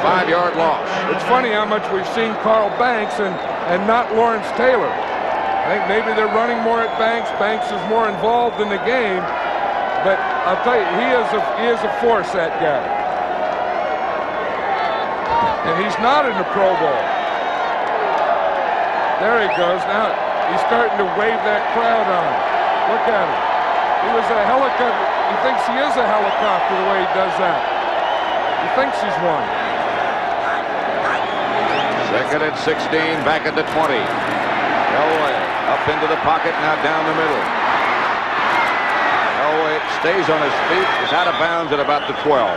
[SPEAKER 1] 5-yard loss.
[SPEAKER 2] It's funny how much we've seen Carl Banks and not Lawrence Taylor. I think maybe they're running more at Banks. Banks is more involved in the game. But I'll tell you, he is a force, that guy. And he's not in the Pro Bowl. There he goes. Now he's starting to wave that crowd on. Look at him. He was a helicopter. He thinks he is a helicopter the way he does that. He thinks he's one.
[SPEAKER 1] 2nd and 16, back at the 20. Elway up into the pocket, now down the middle. Elway stays on his feet, is out of bounds at about the 12.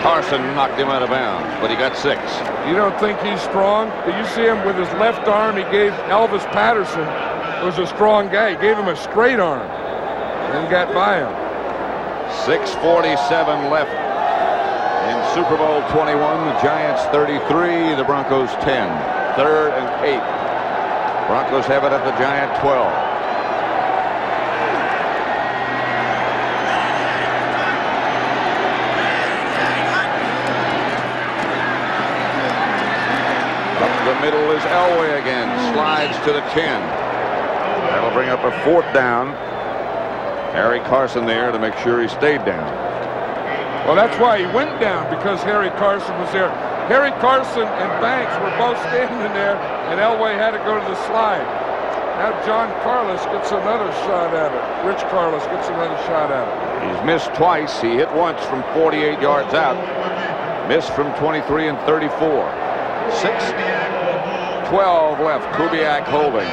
[SPEAKER 1] Carson knocked him out of bounds, but he got 6.
[SPEAKER 2] You don't think he's strong? Did you see him with his left arm? He gave Elvis Patterson, who's a strong guy, he gave him a straight arm and got by him.
[SPEAKER 1] 6:47 left in Super Bowl 21. The Giants 33, the Broncos 10. 3rd and 8. Broncos have it at the Giant 12. Up the middle is Elway again. Slides to the 10. That'll bring up a 4th down. Harry Carson there to make sure he stayed down.
[SPEAKER 2] Well, that's why he went down, because Harry Carson was there. Harry Carson and Banks were both standing there, and Elway had to go to the slide. Now John Carlos gets another shot at it. Rich Carlos gets another shot at it.
[SPEAKER 1] He's missed twice. He hit once from 48 yards out. Missed from 23 and 34. 6:12 left. Kubiak holding.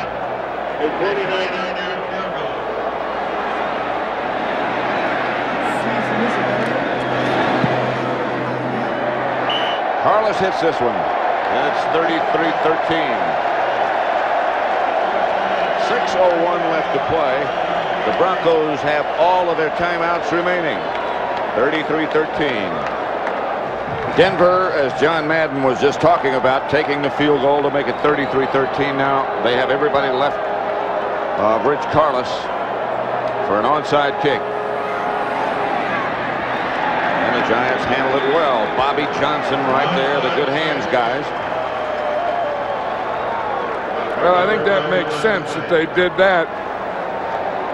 [SPEAKER 1] Carlos hits this one, and it's 33-13. 6:01 left to play. The Broncos have all of their timeouts remaining. 33-13. Denver, as John Madden was just talking about, taking the field goal to make it 33-13 now. They have everybody left of Rich Carlos for an onside kick. And the Giants handle it well. Bobby Johnson right there, the good hands guys.
[SPEAKER 2] Well, I think that makes sense that they did that.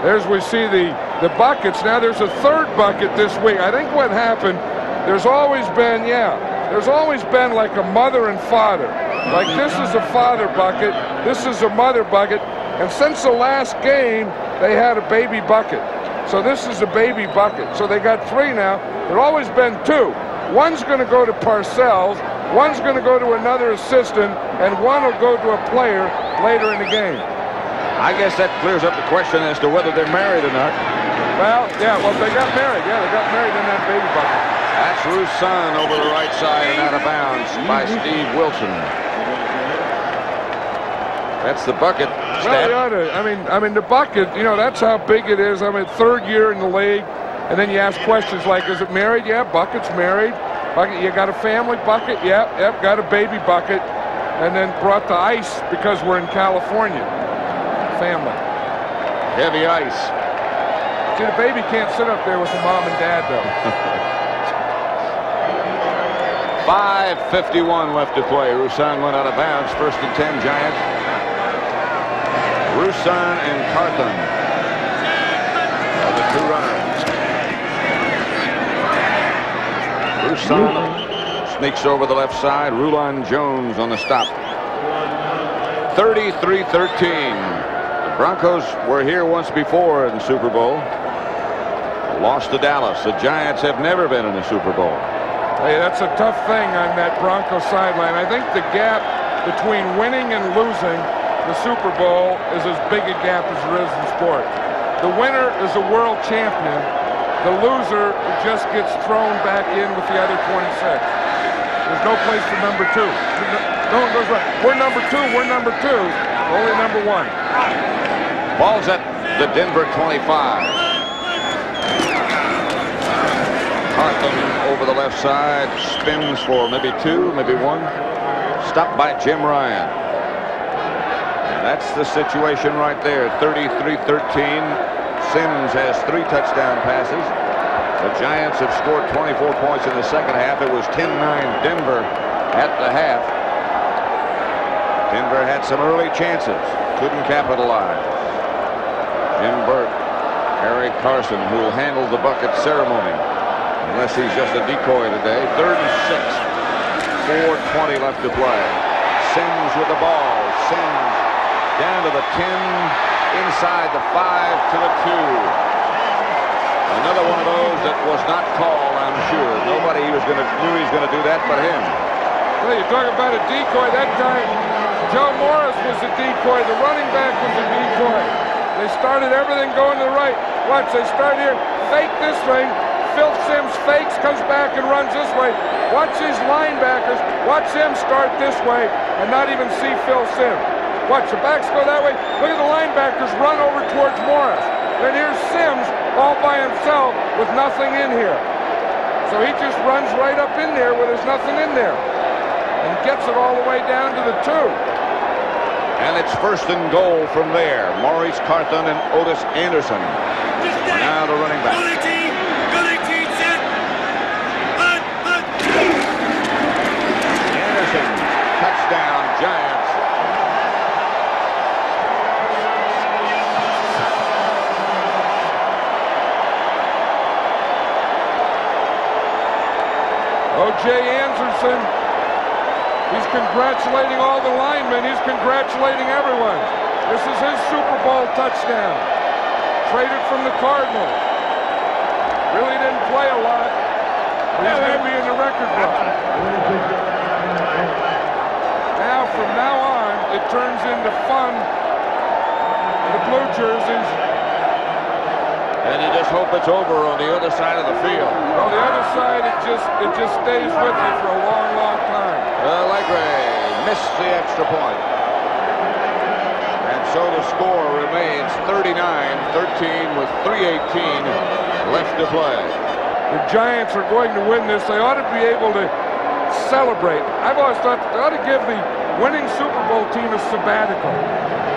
[SPEAKER 2] There's, we see the buckets. Now there's a 3rd bucket this week. I think what happened, there's always been like a mother and father. Like this is a father bucket, this is a mother bucket, and since the last game, they had a baby bucket. So this is a baby bucket. So they got 3 now. There's always been 2. One's going to go to Parcells, one's going to go to another assistant, and one will go to a player later in the game.
[SPEAKER 1] I guess that clears up the question as to whether they're married or not.
[SPEAKER 2] Well, yeah, well, they got married. Yeah, they got married in that baby bucket.
[SPEAKER 1] That's Roussan over the right side and out of bounds by Steve Wilson. That's the bucket.
[SPEAKER 2] Well, I mean, the bucket, you know, that's how big it is. I mean, third year in the league, and then you ask questions like, is it married? Yeah, bucket's married. Bucket, you got a family bucket? Yep, got a baby bucket. And then brought the ice because we're in California. Family.
[SPEAKER 1] Heavy ice.
[SPEAKER 2] See, the baby can't sit up there with the mom and dad, though.
[SPEAKER 1] 5:51 left to play. Roussan went out of bounds. 1st and 10, Giants. Roussan and Carthon are the two runners. Roussan sneaks over the left side. Rulon Jones on the stop. 33-13. The Broncos were here once before in the Super Bowl. Lost to Dallas. The Giants have never been in a Super Bowl.
[SPEAKER 2] Hey, that's a tough thing on that Broncos sideline. I think the gap between winning and losing the Super Bowl is as big a gap as there is in sport. The winner is a world champion. The loser just gets thrown back in with the other 26. There's no place for number 2. No one goes right. We're number 2. We're number 2. Only number 1.
[SPEAKER 1] Ball's at the Denver 25. Carthon over the left side. Spins for maybe 2, maybe 1. Stopped by Jim Ryan. That's the situation right there. 33-13. Sims has 3 touchdown passes. The Giants have scored 24 points in the second half. It was 10-9 Denver at the half. Denver had some early chances. Couldn't capitalize. Jim Burke, Harry Carson, who will handle the bucket ceremony. Unless he's just a decoy today. 3rd and 6. 4:20 left to play. Sims with the ball. Sims down to the 10, inside the 5 to the 2. Another one of those that was not called, I'm sure. Nobody knew he was going to do that but him.
[SPEAKER 2] Well, you talk about a decoy. That time, Joe Morris was a decoy. The running back was a decoy. They started everything going to the right. Watch, they start here, fake this thing. Phil Sims fakes, comes back and runs this way. Watch these linebackers. Watch them start this way and not even see Phil Sims. Watch, the backs go that way. Look at the linebackers run over towards Morris. Then here's Sims all by himself with nothing in here. So he just runs right up in there where there's nothing in there and gets it all the way down to the 2.
[SPEAKER 1] And it's 1st and goal from there. Maurice Carthon and Otis Anderson. Now the running back. Anderson, touchdown, Giants.
[SPEAKER 2] O.J. Anderson, he's congratulating all the linemen. He's congratulating everyone. This is his Super Bowl touchdown. Traded from the Cardinals. Really didn't play a lot. He's going to be in the record book. Now, from now on, it turns into fun. The blue jerseys.
[SPEAKER 1] And you just hope it's over on the other side of the field.
[SPEAKER 2] On the other side, it just stays with you for a long, long time.
[SPEAKER 1] Allegre missed the extra point. And so the score remains 39-13 with 3:18 left to play.
[SPEAKER 2] The Giants are going to win this. They ought to be able to celebrate. I've always thought they ought to give the winning Super Bowl team a sabbatical.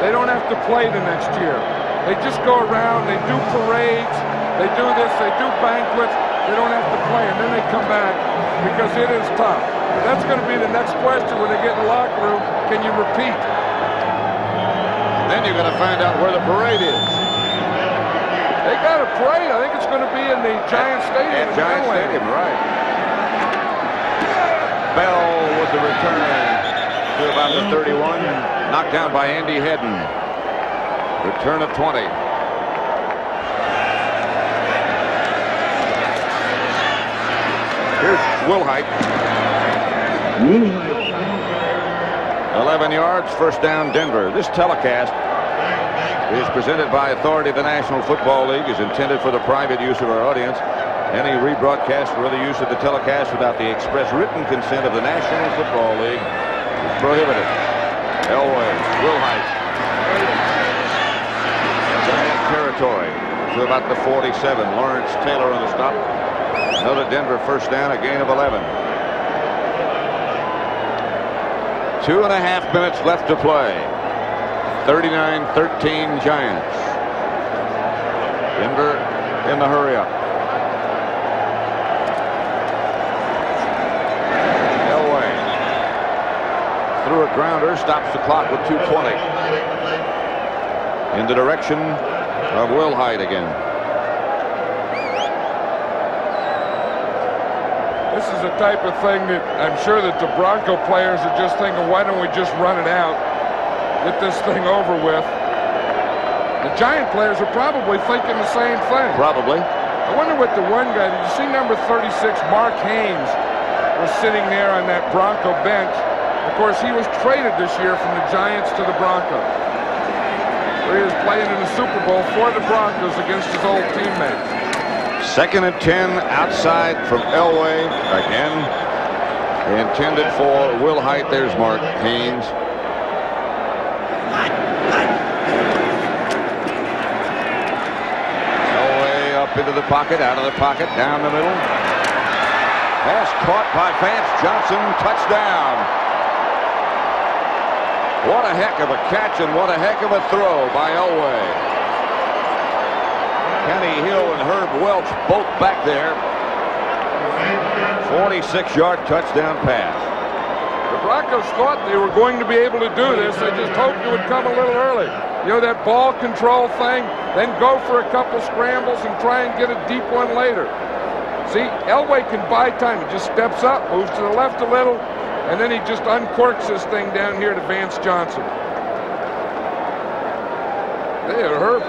[SPEAKER 2] They don't have to play the next year. They just go around, they do parades, they do this, they do banquets, they don't have to play, and then they come back because it is tough. That's going to be the next question when they get in the locker room. Can you repeat?
[SPEAKER 1] Then you're going to find out where the parade is.
[SPEAKER 2] They got a parade. I think it's going to be in the Giant Stadium.
[SPEAKER 1] At Giant Stadium, right. Bell with the return to about the 31. Knocked down by Andy Hedden. Return of 20. Here's Wilhite. 11 yards, 1st down Denver. This telecast is presented by authority of the National Football League, is intended for the private use of our audience. Any rebroadcast or other use of the telecast without the express written consent of the National Football League is prohibited. Elway, Wilhite. Giant territory to about the 47. Lawrence Taylor on the stop. Another Denver first down, a gain of 11. 2.5 minutes left to play. 39-13 Giants. Denver in the hurry up. Elway threw a grounder, stops the clock with 2:20. In the direction of Wilhite again.
[SPEAKER 2] This is the type of thing that I'm sure that the Bronco players are just thinking, why don't we just run it out, get this thing over with. The Giant players are probably thinking the same thing.
[SPEAKER 1] Probably.
[SPEAKER 2] I wonder what the one guy, did you see number 36, Mark Haynes, was sitting there on that Bronco bench. Of course, he was traded this year from the Giants to the Broncos. Where he was playing in the Super Bowl for the Broncos against his old teammates.
[SPEAKER 1] 2nd and 10 outside from Elway again. Intended for Wilhite. There's Mark Haynes. Elway up into the pocket, out of the pocket, down the middle. Pass caught by Vance Johnson. Touchdown. What a heck of a catch and what a heck of a throw by Elway. Kenny Hill and Herb Welch both back there. 46-yard touchdown pass.
[SPEAKER 2] The Broncos thought they were going to be able to do this. They just hoped it would come a little early. You know, that ball control thing, then go for a couple scrambles and try and get a deep one later. See, Elway can buy time. He just steps up, moves to the left a little, and then he just uncorks this thing down here to Vance Johnson. There, Herb.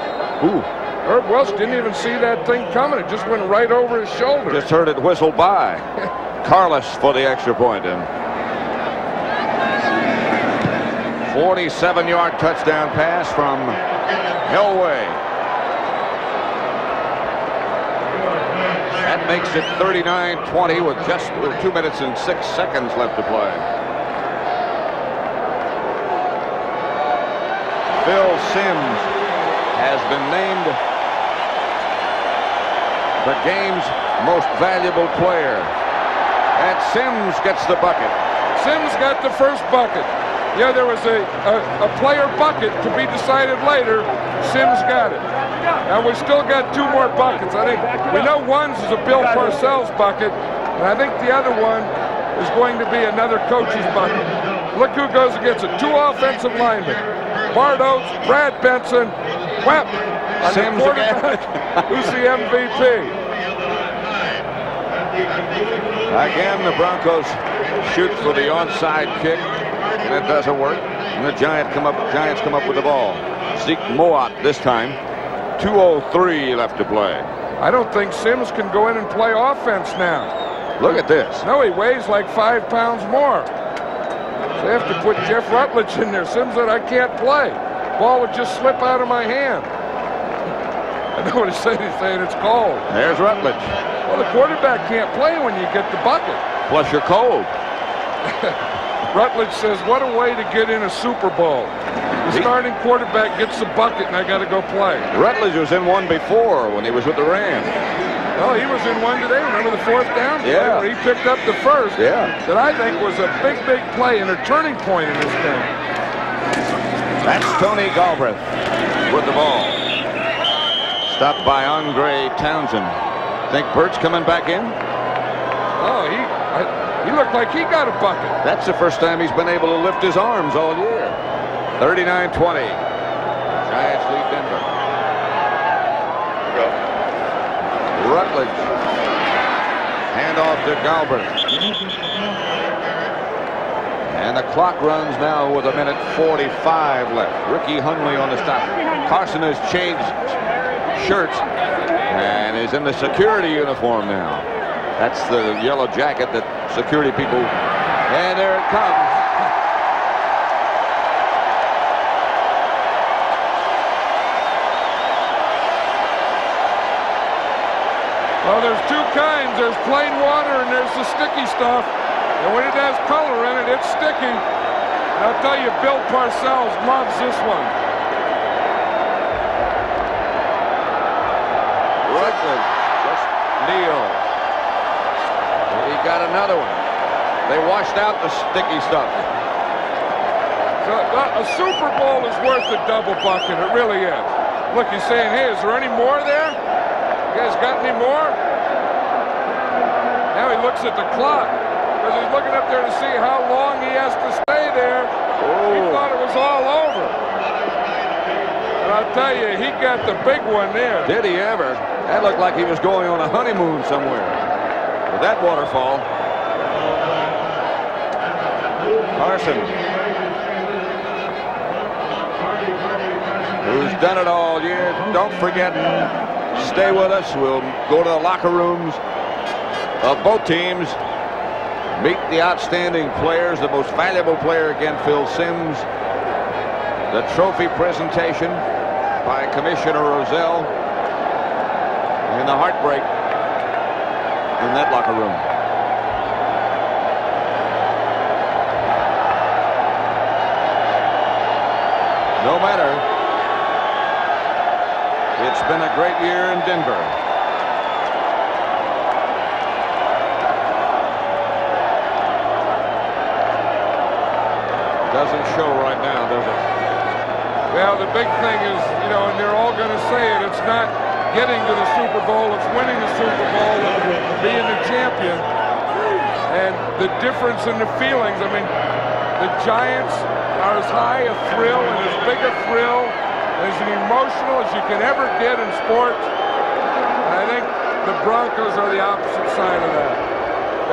[SPEAKER 1] Ooh.
[SPEAKER 2] Herb Welch didn't even see that thing coming. It just went right over his shoulder.
[SPEAKER 1] Just heard it whistle by. Carlos for the extra point. And 47-yard touchdown pass from Elway. That makes it 39-20 with just 2 minutes and 6 seconds left to play. Phil Simms has been named the game's most valuable player. And Simms gets the bucket.
[SPEAKER 2] Simms got the first bucket. Yeah, there was a player bucket to be decided later. Simms got it. Now we still got 2 more buckets. I think we know one's is a Bill Parcells bucket, and I think the other one is going to be another coach's bucket. Look who goes against it. 2 offensive linemen. Bart Oates, Brad Benson, Webb.
[SPEAKER 1] Simms again.
[SPEAKER 2] Who's the MVP?
[SPEAKER 1] Again, the Broncos shoot for the onside kick, and it doesn't work. And the Giants come up with the ball. Zeke Moat this time. 2:03 left to play.
[SPEAKER 2] I don't think Simms can go in and play offense now.
[SPEAKER 1] Look at this.
[SPEAKER 2] No, he weighs like 5 pounds more. They have to put Jeff Rutledge in there. Simms said, I can't play. Ball would just slip out of my hand. I know what he's saying. He's saying it's cold.
[SPEAKER 1] There's Rutledge.
[SPEAKER 2] Well, the quarterback can't play when you get the bucket.
[SPEAKER 1] Plus you're cold.
[SPEAKER 2] Rutledge says, what a way to get in a Super Bowl. The starting quarterback gets the bucket and I got to go play.
[SPEAKER 1] Rutledge was in one before when he was with the Rams.
[SPEAKER 2] Oh, he was in one today. Remember the 4th down play where he picked up the first?
[SPEAKER 1] Yeah.
[SPEAKER 2] That I think was a big, big play and a turning point in this game.
[SPEAKER 1] That's Tony Galbraith with the ball. Stopped by Andre Townsend. Think Burt's coming back in?
[SPEAKER 2] Oh, he looked like he got a bucket.
[SPEAKER 1] That's the first time he's been able to lift his arms all year. 39-20. Giants lead Denver. Rutledge. Handoff to Galbraith. And the clock runs now with 1:45 left. Ricky Hundley on the stop. Carson has changed shirts and is in the security uniform now. That's the yellow jacket that security people. And there it comes.
[SPEAKER 2] 39-20 there's two kinds. There's plain water and there's the sticky stuff. And when it has color in it, it's sticky. And I'll tell you, Bill Parcells loves this one.
[SPEAKER 1] Rutledge just kneels. He got another one. They washed out the sticky stuff.
[SPEAKER 2] So, a Super Bowl is worth a double bucket. It really is. Look, he's saying, hey, is there any more there? You guys got any more? Now he looks at the clock because he's looking up there to see how long he has to stay there. Oh. He thought it was all over. And I'll tell you, he got the big one there.
[SPEAKER 1] Did he ever? That looked like he was going on a honeymoon somewhere with that waterfall. Carson, who's done it all year. Don't forget, stay with us. We'll go to the locker rooms of both teams, meet the outstanding players. The most valuable player again, Phil Simms. The trophy presentation by Commissioner Rozelle, and the heartbreak in that locker room. No matter. It's been a great year in Denver. Doesn't show right now, does it?
[SPEAKER 2] Well, the big thing is, you know, and they're all going to say it, it's not getting to the Super Bowl, it's winning the Super Bowl and being the champion. And the difference in the feelings, I mean, the Giants are as high a thrill and as big a thrill, as emotional as you can ever get in sports. And I think the Broncos are the opposite side of that.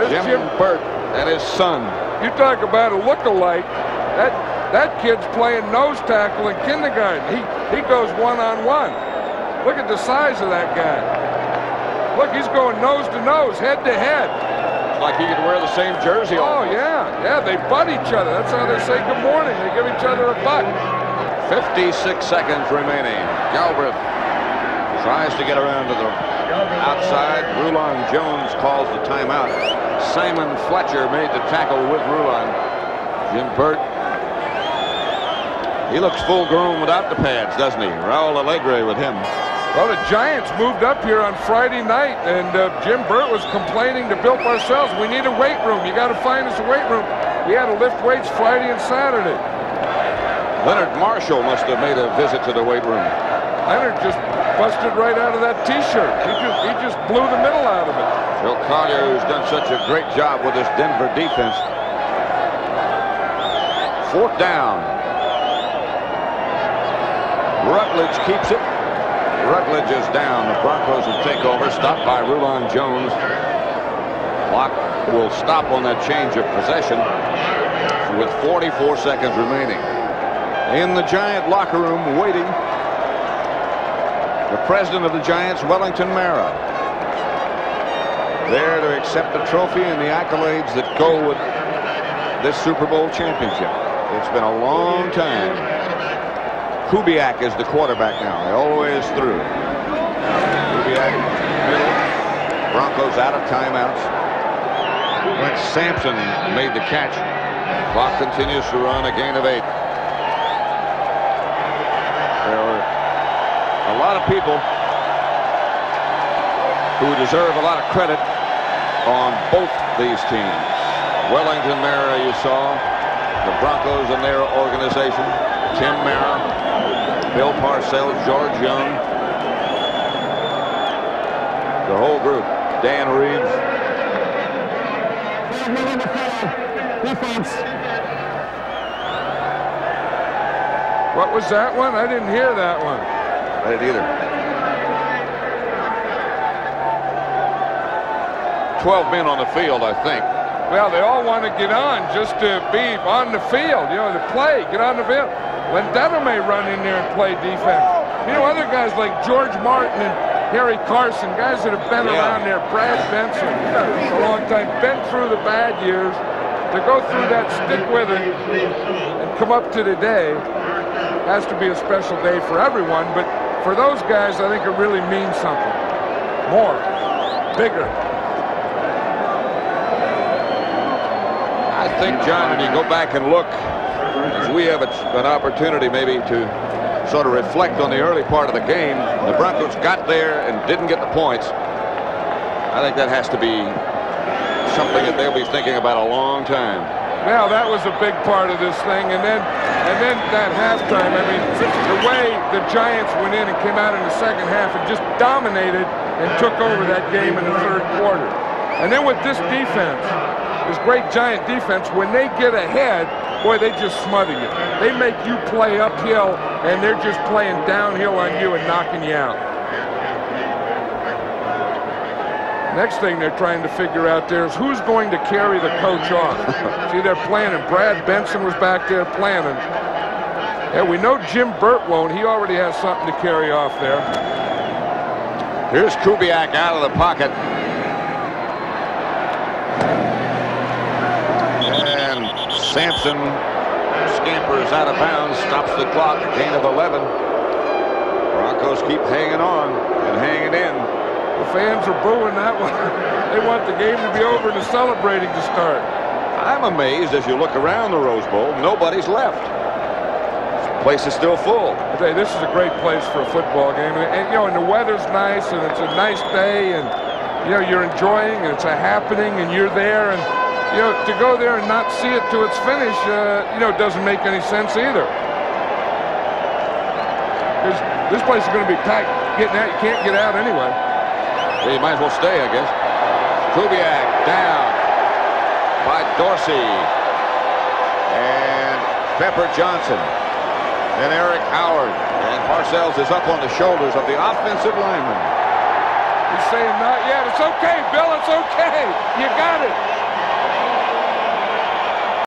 [SPEAKER 2] There's
[SPEAKER 1] Jim Burt and his son.
[SPEAKER 2] You talk about a look-alike. That kid's playing nose tackle in kindergarten. He goes one-on-one. Look at the size of that guy. Look, he's going nose to nose, head to head.
[SPEAKER 1] Like he could wear the same jersey.
[SPEAKER 2] Oh, yeah. Yeah, they butt each other. That's how they say good morning. They give each other a butt.
[SPEAKER 1] 56 seconds remaining. Galbraith tries to get around to the outside. Rulon Jones calls the timeout. Simon Fletcher made the tackle with Rulon. Jim Burt. He looks full grown without the pads, doesn't he? Raul Alegre with him.
[SPEAKER 2] Well, the Giants moved up here on Friday night, and Jim Burt was complaining to Bill Parcells, we need a weight room. You got to find us a weight room. He had to lift weights Friday and Saturday.
[SPEAKER 1] Leonard Marshall must have made a visit to the weight room.
[SPEAKER 2] Leonard just busted right out of that T-shirt. He just blew the middle out of it.
[SPEAKER 1] Phil Collier, who's done such a great job with this Denver defense. Fourth down. Rutledge keeps it. Rutledge is down. The Broncos will take over. Stopped by Rulon Jones. Clock will stop on that change of possession with 44 seconds remaining. In the Giant locker room waiting, the president of the Giants, Wellington Mara, there to accept the trophy and the accolades that go with this Super Bowl championship. It's been a long time. Kubiak is the quarterback now. They're always through. Kubiak, middle. Broncos out of timeouts. When Sampson made the catch. Clock continues to run, a gain of 8. There are a lot of people who deserve a lot of credit on both these teams. Wellington Mara, you saw, the Broncos and their organization, Tim Mara, Bill Parcells, George Young, the whole group, Dan Reeves.
[SPEAKER 3] Defense.
[SPEAKER 2] What was that one? I didn't hear that one.
[SPEAKER 1] I didn't either. 12 men on the field, I think.
[SPEAKER 2] Well, they all want to get on just to be on the field, you know, to play, get on the field. Lendetta may run in there and play defense. You know, other guys like George Martin and Harry Carson, guys that have been around there, Brad Benson, a long time, been through the bad years, to go through that, stick with it, and come up to today, has to be a special day for everyone, but for those guys, I think it really means something more. bigger.
[SPEAKER 1] I think, John, when you go back and look, as we have an opportunity maybe to sort of reflect on the early part of the game, the Broncos got there and didn't get the points. I think that has to be something that they'll be thinking about a long time.
[SPEAKER 2] Well, that was a big part of this thing, and then that halftime. I mean, the way the Giants went in and came out in the second half and just dominated and took over that game in the third quarter. And then with this defense, this great Giant defense, when they get ahead, boy, they just smother you. They make you play uphill, and they're just playing downhill on you and knocking you out. Next thing they're trying to figure out there is who's going to carry the coach off. See, they're planning. Brad Benson was back there planning. Yeah, we know Jim Burt won't. He already has something to carry off there.
[SPEAKER 1] Here's Kubiak out of the pocket. And Sampson scampers out of bounds, stops the clock, a gain of 11. Broncos keep hanging on and hanging in.
[SPEAKER 2] The fans are booing that one. They want the game to be over and the celebrating to start.
[SPEAKER 1] I'm amazed as you look around the Rose Bowl, nobody's left. This place is still full.
[SPEAKER 2] I tell you, this is a great place for a football game. And you know, and the weather's nice, and it's a nice day, and you know, you're enjoying, and it's a happening, and you're there, and you know, to go there and not see it to its finish, you know, doesn't make any sense either. Because this place is going to be packed. Getting out, you can't get out anyway.
[SPEAKER 1] Well, you might as well stay, I guess. Kubiak down by Dorsey. And Pepper Johnson. And Eric Howard. And Parcells is up on the shoulders of the offensive lineman.
[SPEAKER 2] He's saying, not yet. It's okay, Bill. It's okay. You got it.